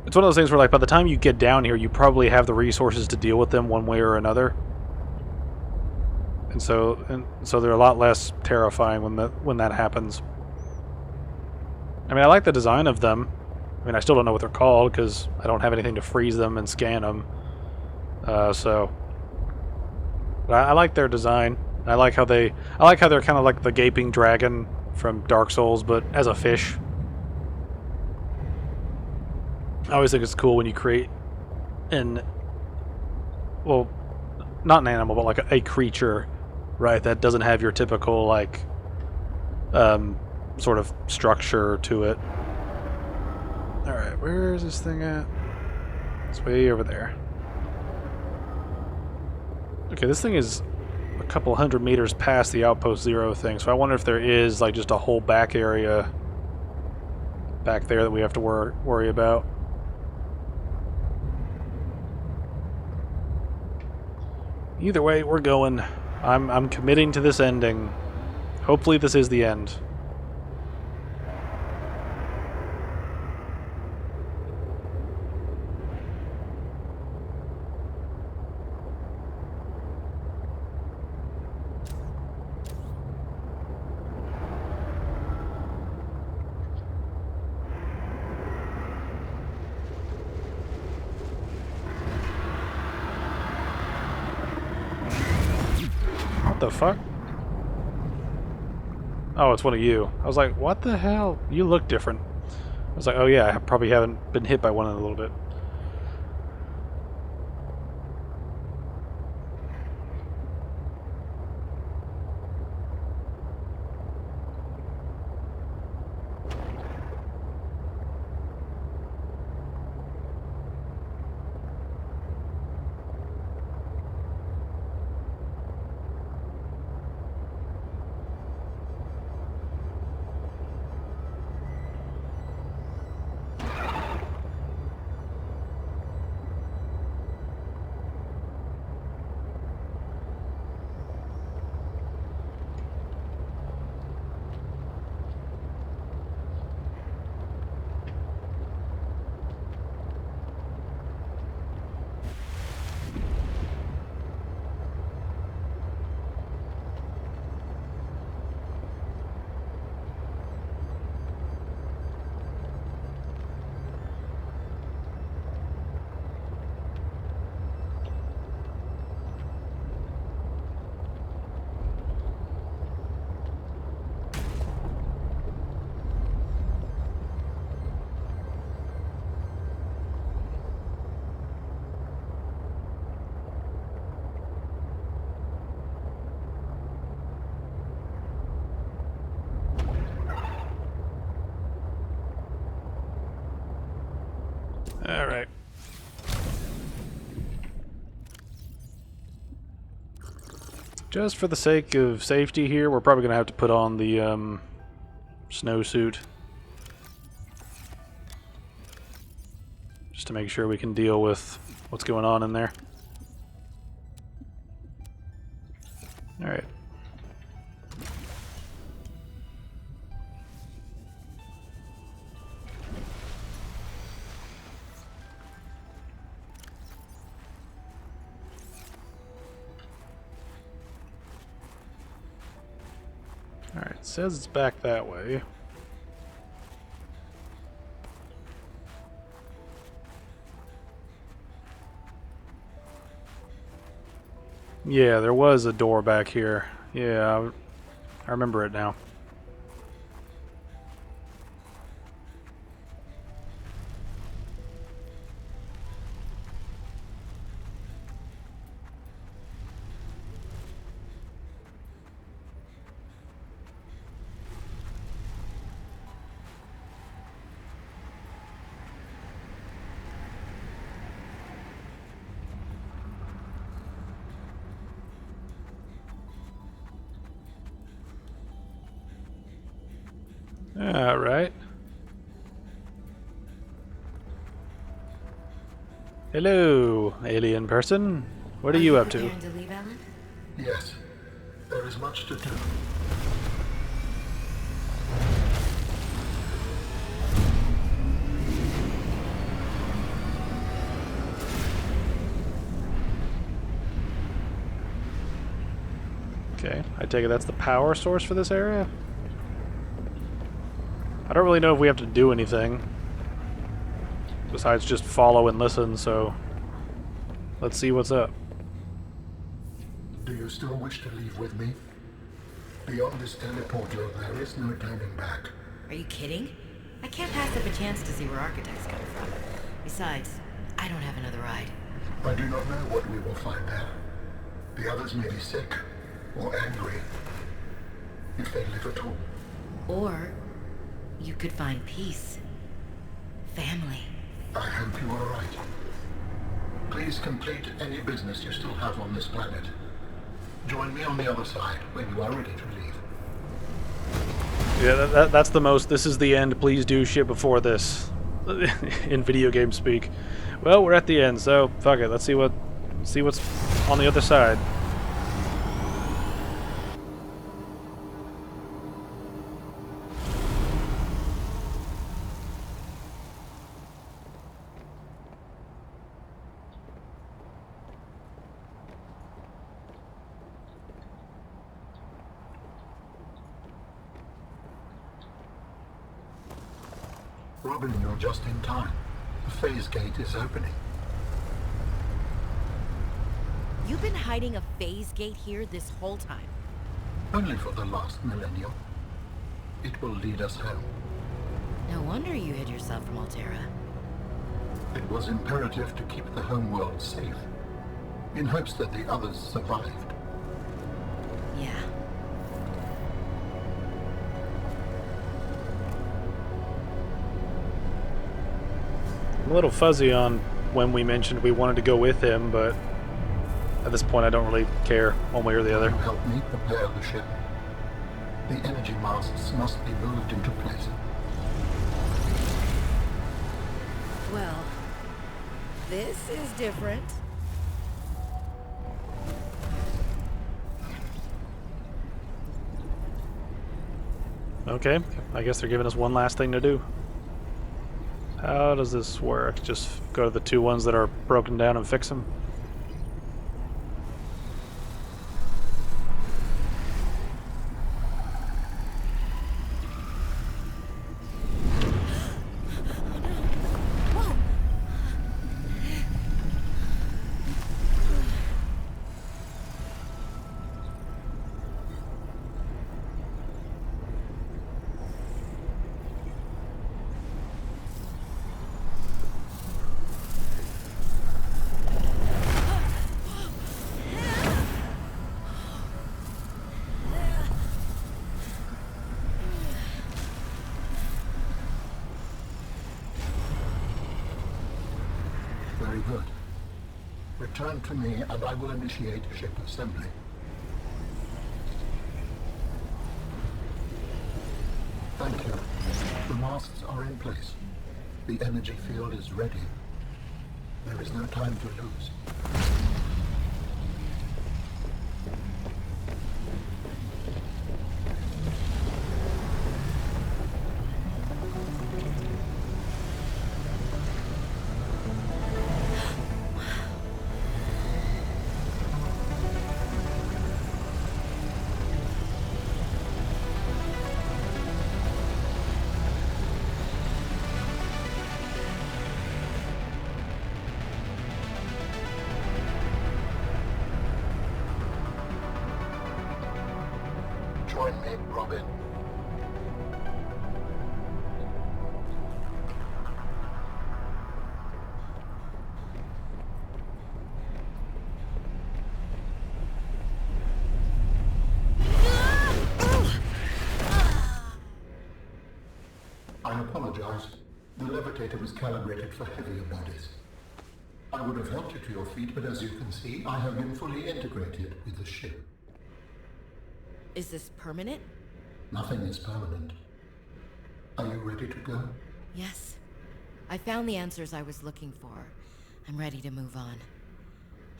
A: It's one of those things where like by the time you get down here, you probably have the resources to deal with them one way or another. And so they're a lot less terrifying when that happens. I mean, I like the design of them. I mean, I still don't know what they're called because I don't have anything to freeze them and scan them. But I like their design. I like how they're kind of like the gaping dragon from Dark Souls, but as a fish. I always think it's cool when you create well, not an animal, but like a creature, right? That doesn't have your typical like sort of structure to it. All right, where is this thing at? It's way over there. Okay, this thing is a couple 100 meters past the Outpost Zero thing, so I wonder if there is like just a whole back area back there that we have to worry about. Either way, we're going. I'm committing to this ending. Hopefully this is the end. What the fuck? Oh, it's one of you. I was like, what the hell? You look different. I was like, oh yeah, I probably haven't been hit by one in a little bit. Alright. Just for the sake of safety here, we're probably going to have to put on the snowsuit. Just to make sure we can deal with what's going on in there. Alright. Alright, it says it's back that way. Yeah, there was a door back here. Yeah, I remember it now. Alright. Hello, alien person. What are you up to?
C: Preparing to leave, Alan?
B: Yes, there is much to do.
A: Okay, I take it that's the power source for this area? I don't really know if we have to do anything besides just follow and listen, so let's see what's up.
B: Do you still wish to leave with me? Beyond this teleporter, there is no turning back.
C: Are you kidding? I can't pass up a chance to see where Architect's coming from. Besides, I don't have another ride.
B: I do not know what we will find there. The others may be sick or angry, if they live at all.
C: Or you could find peace. Family.
B: I hope you are right. Please complete any business you still have on this planet. Join me on the other side when you are ready to leave.
A: Yeah, that's the most, this is the end, please do shit before this, in video game speak. Well, we're at the end, so fuck it, let's see what's on the other side.
B: Robin, you're just in time. The phase gate is opening.
C: You've been hiding a phase gate here this whole time.
B: Only for the last millennium. It will lead us home.
C: No wonder you hid yourself from Altera.
B: It was imperative to keep the homeworld safe, in hopes that the others survived.
C: Yeah.
A: I'm a little fuzzy on when we mentioned we wanted to go with him, but at this point I don't really care one way or the other.
B: Will you help me prepare the ship? The energy masts must be moved into place.
C: Well, this is different.
A: Okay, I guess they're giving us one last thing to do. How does this work? Just go to the two ones that are broken down and fix them?
B: Very good. Return to me and I will initiate ship assembly. Thank you. The masts are in place. The energy field is ready. There is no time to lose. Join me, Robin. I apologize. The levitator was calibrated for heavier bodies. I would have helped you to your feet, but as you can see, I have been fully integrated with the ship.
C: Is this permanent?
B: Nothing is permanent. Are you ready to go?
C: Yes. I found the answers I was looking for. I'm ready to move on.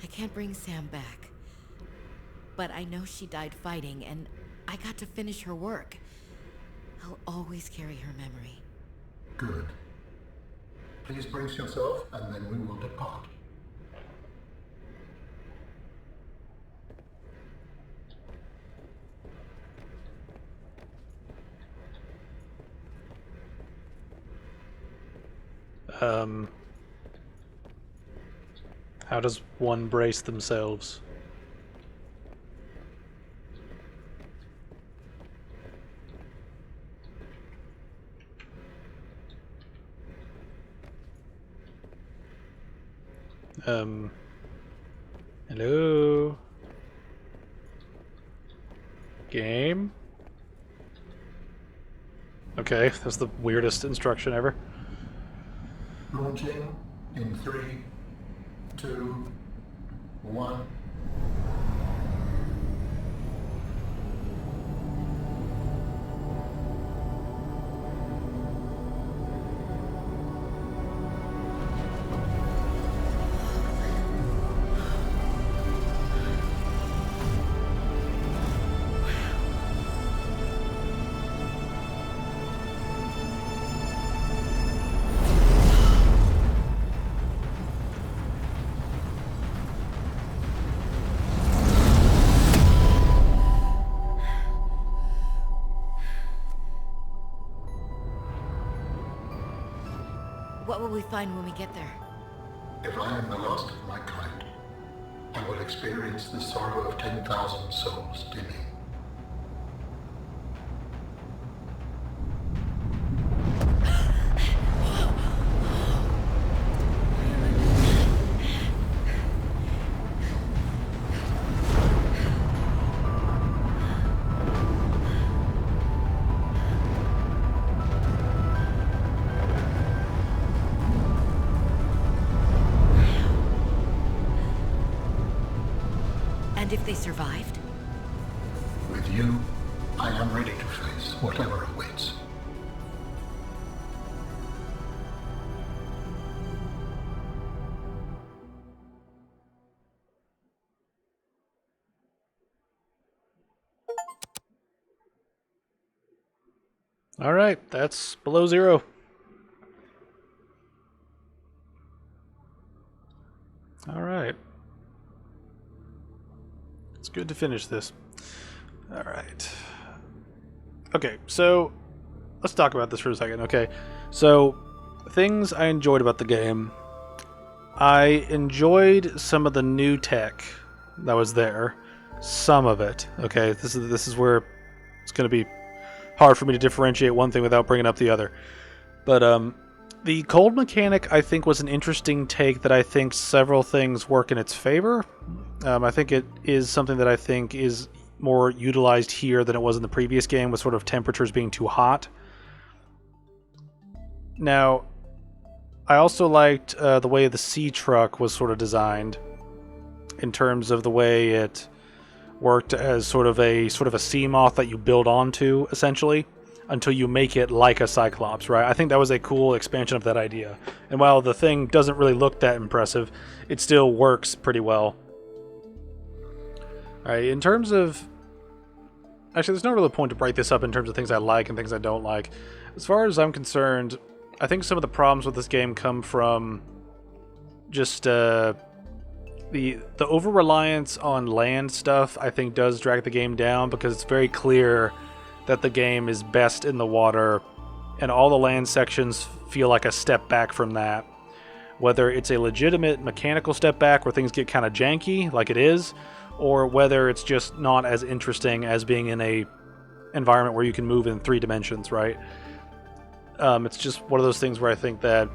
C: I can't bring Sam back. But I know she died fighting, and I got to finish her work. I'll always carry her memory.
B: Good. Please brace yourself, and then we will depart.
A: How does one brace themselves? Hello? Game? Okay, that's the weirdest instruction ever.
B: Launching in 3, 2, 1.
C: What will we find when we get there?
B: If I am the last of my kind, I will experience the sorrow of 10,000 souls dimming.
C: And if they survived?
B: With you, I am ready to face whatever awaits.
A: Alright, that's Below Zero. Alright. It's good to finish this. Alright. Okay, so let's talk about this for a second, okay? So, things I enjoyed about the game. I enjoyed some of the new tech that was there. Some of it, okay? This is where it's going to be hard for me to differentiate one thing without bringing up the other. But the cold mechanic, I think, was an interesting take that I think several things work in its favor. I think it is something that I think is more utilized here than it was in the previous game, with sort of temperatures being too hot. Now, I also liked the way the sea truck was sort of designed, in terms of the way it worked as sort of a sea moth that you build onto, essentially, until you make it like a Cyclops, right? I think that was a cool expansion of that idea. And while the thing doesn't really look that impressive, it still works pretty well. Alright, in terms of... Actually, there's no real point to break this up in terms of things I like and things I don't like. As far as I'm concerned, I think some of the problems with this game come from just the over-reliance on land stuff, I think, does drag the game down, because it's very clear that the game is best in the water, and all the land sections feel like a step back from that. Whether it's a legitimate mechanical step back where things get kind of janky, like it is, or whether it's just not as interesting as being in a environment where you can move in 3 dimensions, right? It's just one of those things where I think that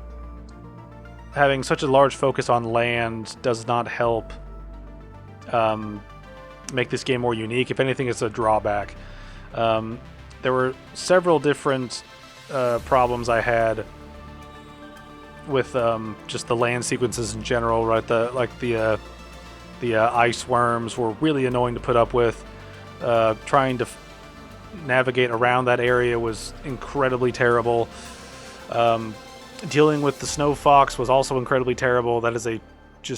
A: having such a large focus on land does not help make this game more unique. If anything, it's a drawback. There were several different problems I had with just the land sequences in general, right? The ice worms were really annoying to put up with. Trying to navigate around that area was incredibly terrible. Dealing with the snow fox was also incredibly terrible. That is it was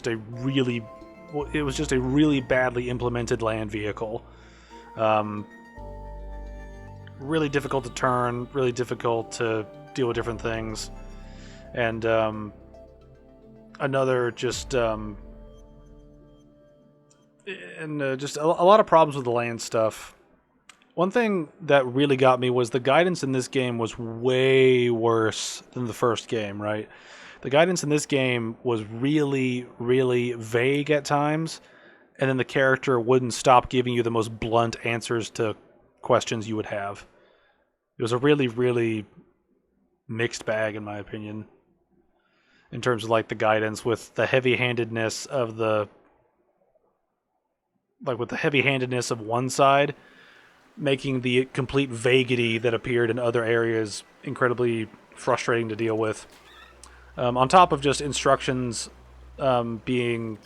A: just a really badly implemented land vehicle. Really difficult to turn, really difficult to deal with different things. And another just just a lot of problems with the land stuff. One thing that really got me was the guidance in this game was way worse than the first game, right? The guidance in this game was really, really vague at times, and then the character wouldn't stop giving you the most blunt answers to questions you would have. It was a really, really mixed bag, in my opinion, in terms of like the guidance, with the heavy-handedness of one side, making the complete vaguity that appeared in other areas incredibly frustrating to deal with. On top of just instructions being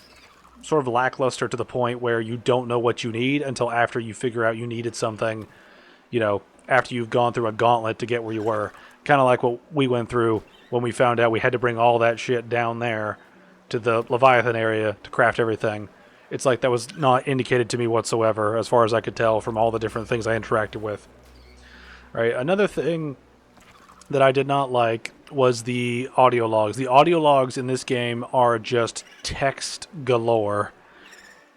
A: sort of lackluster to the point where you don't know what you need until after you figure out you needed something, after you've gone through a gauntlet to get where you were. Kind of like what we went through when we found out we had to bring all that shit down there to the Leviathan area to craft everything. It's like that was not indicated to me whatsoever, as far as I could tell from all the different things I interacted with. Right. Another thing that I did not like was the audio logs. The audio logs in this game are just text galore.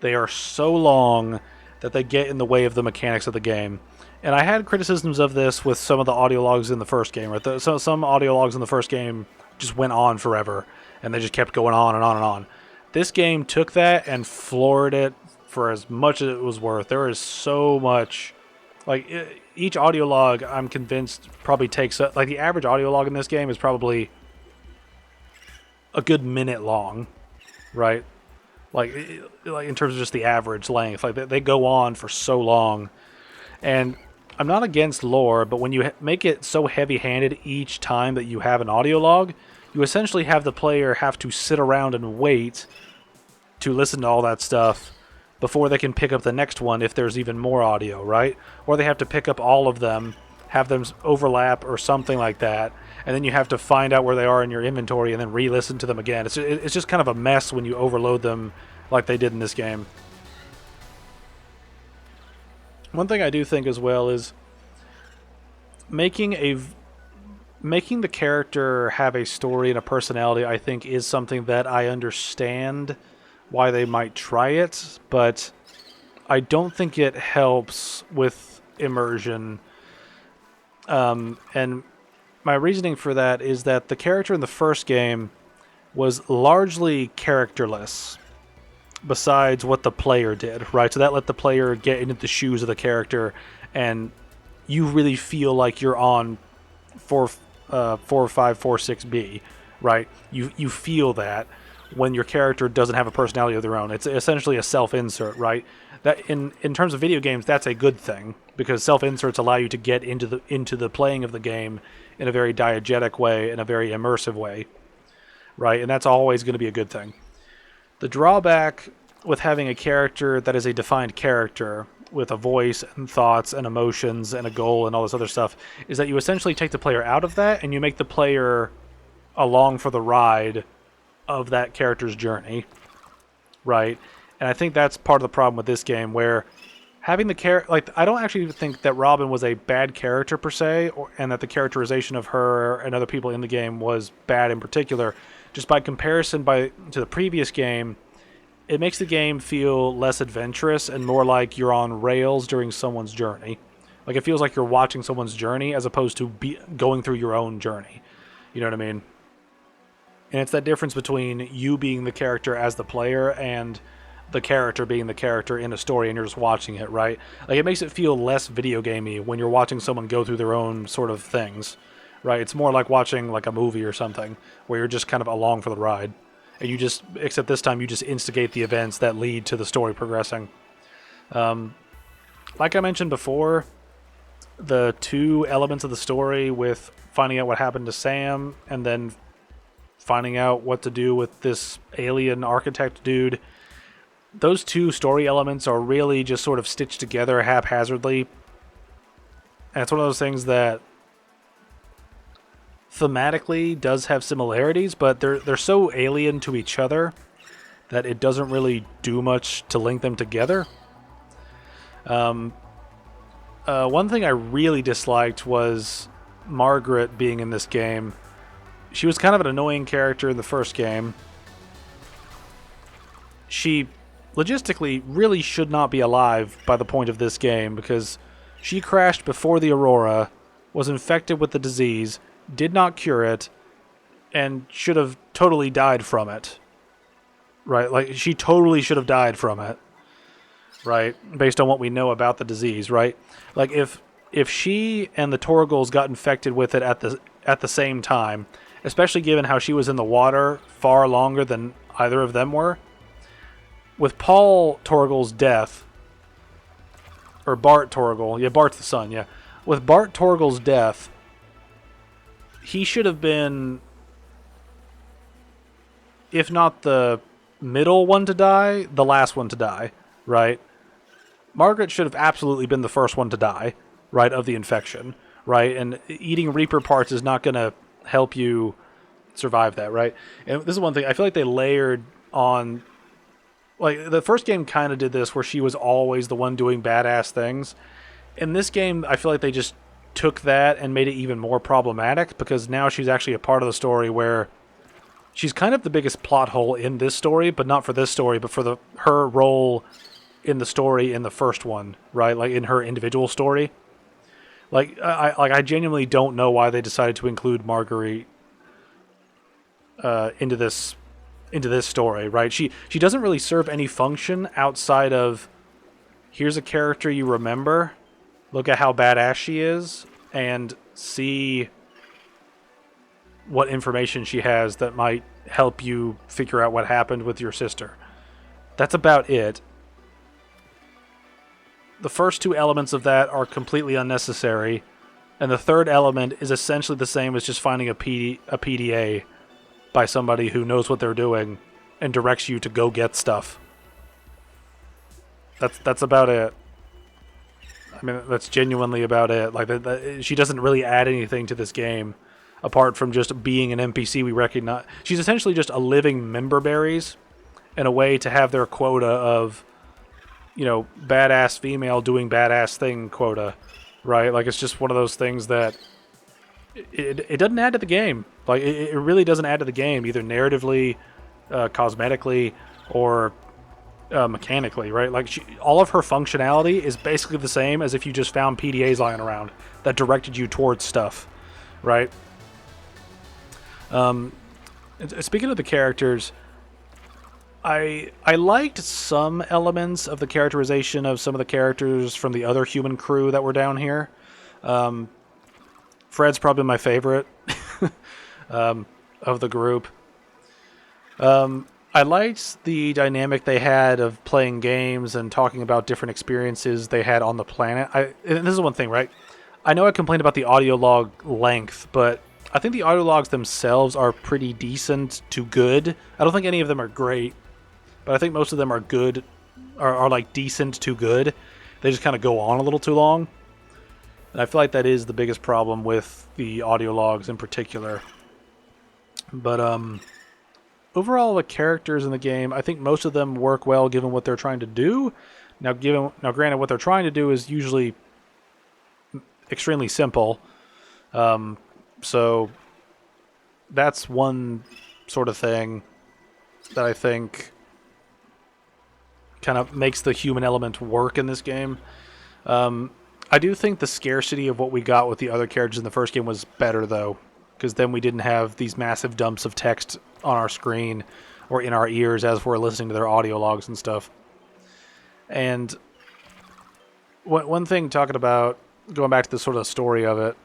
A: They are so long that they get in the way of the mechanics of the game. And I had criticisms of this with some of the audio logs in the first game. Right? So some audio logs in the first game just went on forever, and they just kept going on and on and on. This game took that and floored it for as much as it was worth. There is so much. Like, each audio log, I'm convinced, probably takes... Like, the average audio log in this game is probably a good minute long, right? Like in terms of just the average length. Like, they go on for so long. And I'm not against lore, but when you make it so heavy-handed each time that you have an audio log, you essentially have the player have to sit around and wait to listen to all that stuff before they can pick up the next one if there's even more audio, right? Or they have to pick up all of them, have them overlap or something like that, and then you have to find out where they are in your inventory and then re-listen to them again. It's just kind of a mess when you overload them like they did in this game. One thing I do think as well is making the character have a story and a personality, I think, is something that I understand why they might try it, but I don't think it helps with immersion. And my reasoning for that is that the character in the first game was largely characterless, besides what the player did, right? So that let the player get into the shoes of the character, and you really feel like you're on 4546B, right? You feel that when your character doesn't have a personality of their own. It's essentially a self-insert, right? That in terms of video games, that's a good thing, because self-inserts allow you to get into the playing of the game in a very diegetic way, in a very immersive way, right? And that's always going to be a good thing. The drawback with having a character that is a defined character with a voice and thoughts and emotions and a goal and all this other stuff is that you essentially take the player out of that and you make the player along for the ride of that character's journey, right? And I think that's part of the problem with this game, where having the character... Like, I don't actually think that Robin was a bad character per se, and that the characterization of her and other people in the game was bad in particular. Just by comparison to the previous game, it makes the game feel less adventurous and more like you're on rails during someone's journey. Like, it feels like you're watching someone's journey as opposed to going through your own journey. You know what I mean? And it's that difference between you being the character as the player and the character being the character in a story and you're just watching it, right? Like, it makes it feel less video gamey when you're watching someone go through their own sort of things, right? It's more like watching like a movie or something where you're just kind of along for the ride. And except this time you just instigate the events that lead to the story progressing. Like I mentioned before, the two elements of the story with finding out what happened to Sam and then finding out what to do with this alien architect dude, those two story elements are really just sort of stitched together haphazardly. And it's one of those things that thematically does have similarities, but they're so alien to each other that it doesn't really do much to link them together. One thing I really disliked was Margaret being in this game. She was kind of an annoying character in the first game. She logistically really should not be alive by the point of this game, because she crashed before the Aurora, was infected with the disease, did not cure it, and should have totally died from it. Right? Like, she totally should have died from it. Right? Based on what we know about the disease, right? Like, if she and the Torgals got infected with it at the same time, especially given how she was in the water far longer than either of them were, with Paul Torgal's death, or Bart Torgal, yeah, Bart's the son, yeah. With Bart Torgal's death, he should have been, if not the middle one to die, the last one to die, right? Margaret should have absolutely been the first one to die, right, of the infection, right? And eating Reaper parts is not going to help you survive that, right? And this is one thing, I feel like they layered on, like, the first game kind of did this, where she was always the one doing badass things. In this game, I feel like they just took that and made it even more problematic, because now she's actually a part of the story where she's kind of the biggest plot hole in this story, but not for this story, but for her role in the story in the first one, right? Like, in her individual story. Like, I genuinely don't know why they decided to include Marguerite into this story, right? She doesn't really serve any function outside of, here's a character you remember, look at how badass she is, and see what information she has that might help you figure out what happened with your sister. That's about it. The first two elements of that are completely unnecessary, and the third element is essentially the same as just finding a PDA by somebody who knows what they're doing and directs you to go get stuff. That's about it. I mean, that's genuinely about it. Like, she doesn't really add anything to this game apart from just being an NPC we recognize. She's essentially just a living member berries and a way to have their quota of, badass female doing badass thing quota, right? Like, it's just one of those things that it doesn't add to the game. Like, it really doesn't add to the game, either narratively, cosmetically, or mechanically, right? Like, all of her functionality is basically the same as if you just found PDAs lying around that directed you towards stuff, right? Speaking of the characters, I liked some elements of the characterization of some of the characters from the other human crew that were down here. Fred's probably my favorite of the group. I liked the dynamic they had of playing games and talking about different experiences they had on the planet. And this is one thing, right? I know I complained about the audio log length, but I think the audio logs themselves are pretty decent to good. I don't think any of them are great, but I think most of them are good, are like decent to good. They just kind of go on a little too long. And I feel like that is the biggest problem with the audio logs in particular. But overall, the characters in the game, I think most of them work well given what they're trying to do. Now, granted, what they're trying to do is usually extremely simple. So that's one sort of thing that I think kind of makes the human element work in this game. I do think the scarcity of what we got with the other characters in the first game was better, though, because then we didn't have these massive dumps of text on our screen or in our ears as we're listening to their audio logs and stuff. And one thing, talking about going back to the sort of story of it,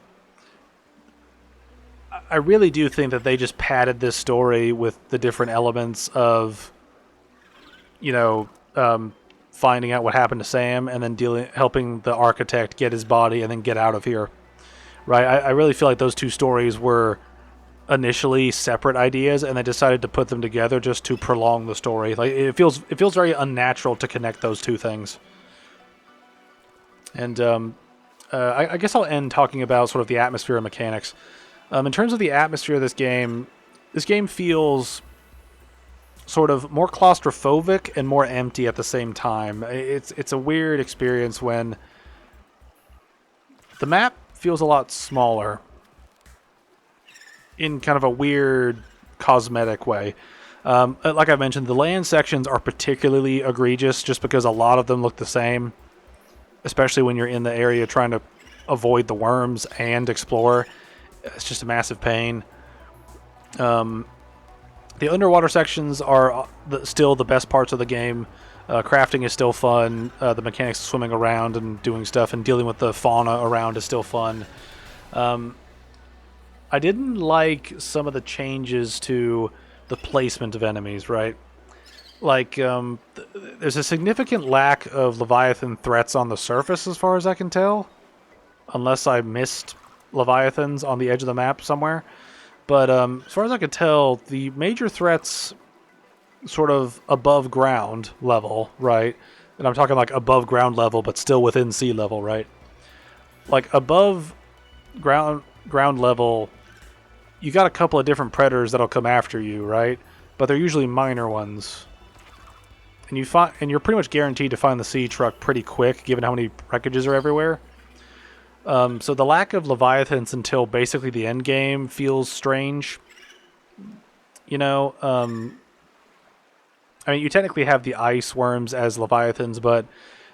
A: I really do think that they just padded this story with the different elements of, finding out what happened to Sam and then helping the architect get his body and then get out of here. Right? I really feel like those two stories were initially separate ideas, and they decided to put them together just to prolong the story. Like, it feels very unnatural to connect those two things. And I guess I'll end talking about sort of the atmosphere and mechanics. In terms of the atmosphere of this game feels sort of more claustrophobic and more empty at the same time. It's a weird experience when the map feels a lot smaller in kind of a weird cosmetic way. Like I mentioned, the land sections are particularly egregious just because a lot of them look the same, especially when you're in the area trying to avoid the worms and explore. It's just a massive pain. The underwater sections are still the best parts of the game. Crafting is still fun. The mechanics of swimming around and doing stuff and dealing with the fauna around is still fun. I didn't like some of the changes to the placement of enemies, right? Like, there's a significant lack of Leviathan threats on the surface as far as I can tell. Unless I missed Leviathans on the edge of the map somewhere. But as far as I can tell, the major threats sort of above ground level, right? And I'm talking like above ground level, but still within sea level, right? Like above ground level, you got a couple of different predators that'll come after you, right? But they're usually minor ones. And you're pretty much guaranteed to find the sea truck pretty quick, given how many wreckages are everywhere. So the lack of Leviathans until basically the end game feels strange. You know, I mean, you technically have the ice worms as Leviathans, but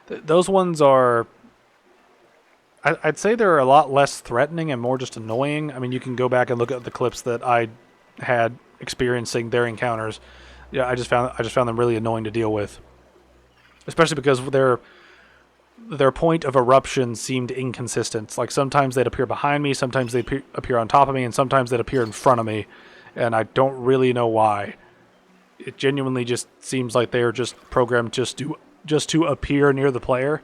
A: those ones are... I'd say they're a lot less threatening and more just annoying. I mean, you can go back and look at the clips that I had experiencing their encounters. Yeah, I just found them really annoying to deal with, especially because their point of eruption seemed inconsistent. Like sometimes they'd appear behind me, sometimes they'd appear on top of me, and sometimes they'd appear in front of me, and I don't really know why. It genuinely just seems like they are just programmed just to appear near the player,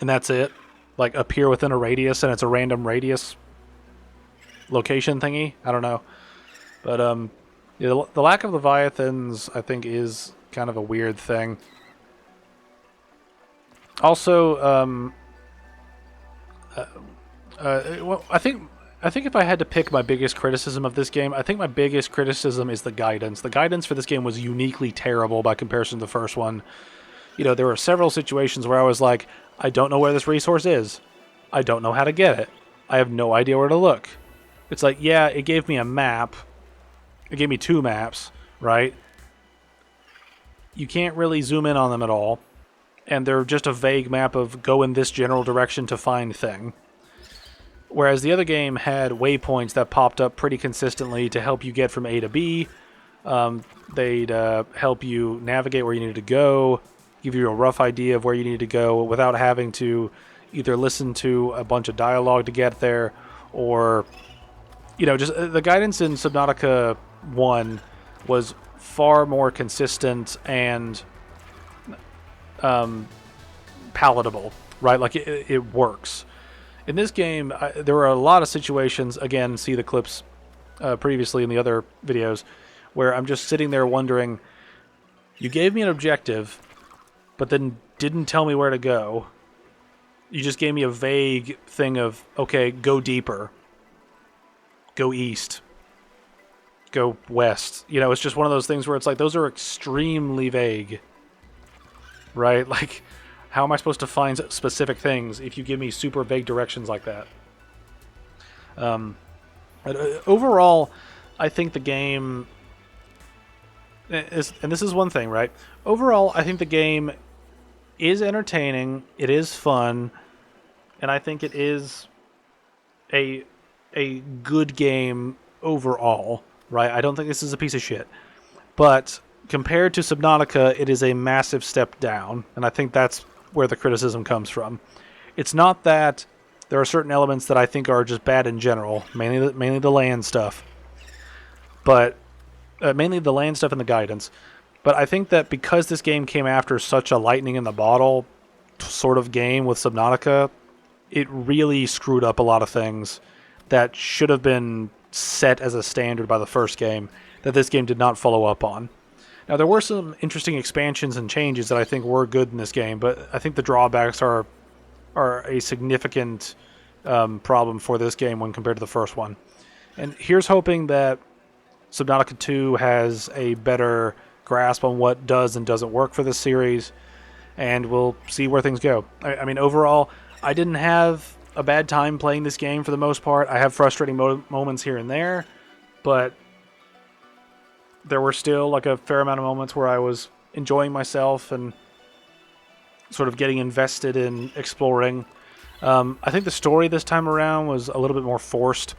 A: and that's it. Like appear within a radius, and it's a random radius location thingy. I don't know, but yeah, the lack of Leviathans I think is kind of a weird thing. Also, well, I think if I had to pick my biggest criticism of this game, I think my biggest criticism is the guidance. The guidance for this game was uniquely terrible by comparison to the first one. You know, there were several situations where I was like, I don't know where this resource is. I don't know how to get it. I have no idea where to look. It's like, yeah, it gave me a map. It gave me 2 maps, right? You can't really zoom in on them at all. And they're just a vague map of go in this general direction to find thing. Whereas the other game had waypoints that popped up pretty consistently to help you get from A to B. They'd help you navigate where you needed to go, give you a rough idea of where you need to go without having to either listen to a bunch of dialogue to get there, or, you know, just the guidance in Subnautica 1 was far more consistent and palatable, right? Like it works. In this game, there were a lot of situations, again, see the clips previously in the other videos, where I'm just sitting there wondering, you gave me an objective, but then didn't tell me where to go. You just gave me a vague thing of, okay, go deeper, go east, go west. You know, it's just one of those things where it's like, those are extremely vague, right? Like, how am I supposed to find specific things if you give me super vague directions like that? Overall, I think the game is, and this is one thing, right? Overall, I think the game is entertaining, it is fun, and I think it is a good game overall, right? I don't think this is a piece of shit. But compared to Subnautica, it is a massive step down, and I think that's where the criticism comes from. It's not that there are certain elements that I think are just bad in general, mainly the land stuff, but mainly the land stuff and the guidance. But I think that because this game came after such a lightning in the bottle sort of game with Subnautica, it really screwed up a lot of things that should have been set as a standard by the first game that this game did not follow up on. Now, there were some interesting expansions and changes that I think were good in this game, but I think the drawbacks are are a significant problem for this game when compared to the first one. And here's hoping that Subnautica 2 has a better grasp on what does and doesn't work for this series, and we'll see where things go. I mean, overall, I didn't have a bad time playing this game for the most part. I have frustrating moments here and there, but there were still like a fair amount of moments where I was enjoying myself and sort of getting invested in exploring. I think the story this time around was a little bit more forced,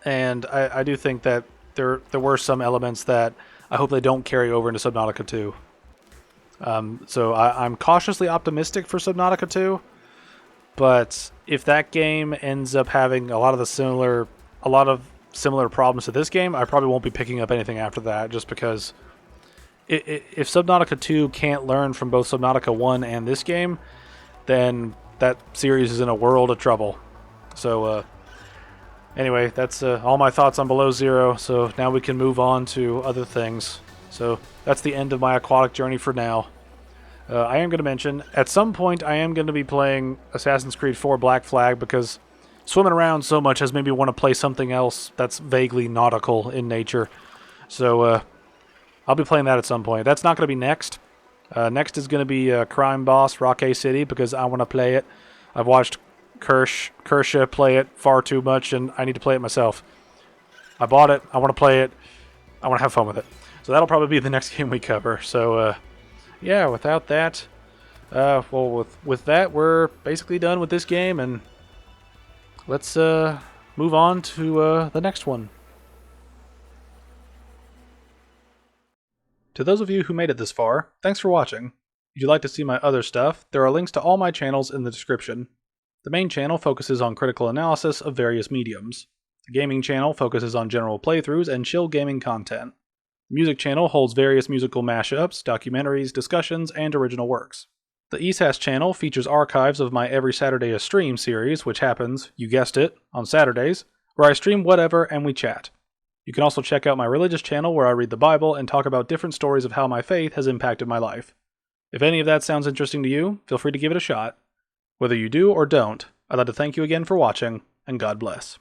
A: and I do think that there were some elements that I hope they don't carry over into Subnautica 2. So I'm cautiously optimistic for Subnautica 2, but if that game ends up having a lot of similar problems to this game, I probably won't be picking up anything after that, just because if Subnautica 2 can't learn from both Subnautica 1 and this game, then that series is in a world of trouble. So anyway, that's all my thoughts on Below Zero, so now we can move on to other things. So that's the end of my aquatic journey for now. I am going to mention, at some point I am going to be playing Assassin's Creed 4 Black Flag, because swimming around so much has made me want to play something else that's vaguely nautical in nature. So I'll be playing that at some point. That's not going to be next. Next is going to be Crime Boss Rock City, because I want to play it. I've watched Kersha play it far too much, and I need to play it myself. I bought it. I want to play it. I want to have fun with it. So that'll probably be the next game we cover. So yeah, without that, well, with that, we're basically done with this game, and let's move on to the next one. To those of you who made it this far, thanks for watching. If you'd like to see my other stuff, there are links to all my channels in the description. The main channel focuses on critical analysis of various mediums. The gaming channel focuses on general playthroughs and chill gaming content. The music channel holds various musical mashups, documentaries, discussions, and original works. The ESAS channel features archives of my Every Saturday a Stream series, which happens, you guessed it, on Saturdays, where I stream whatever and we chat. You can also check out my religious channel, where I read the Bible and talk about different stories of how my faith has impacted my life. If any of that sounds interesting to you, feel free to give it a shot. Whether you do or don't, I'd like to thank you again for watching, and God bless.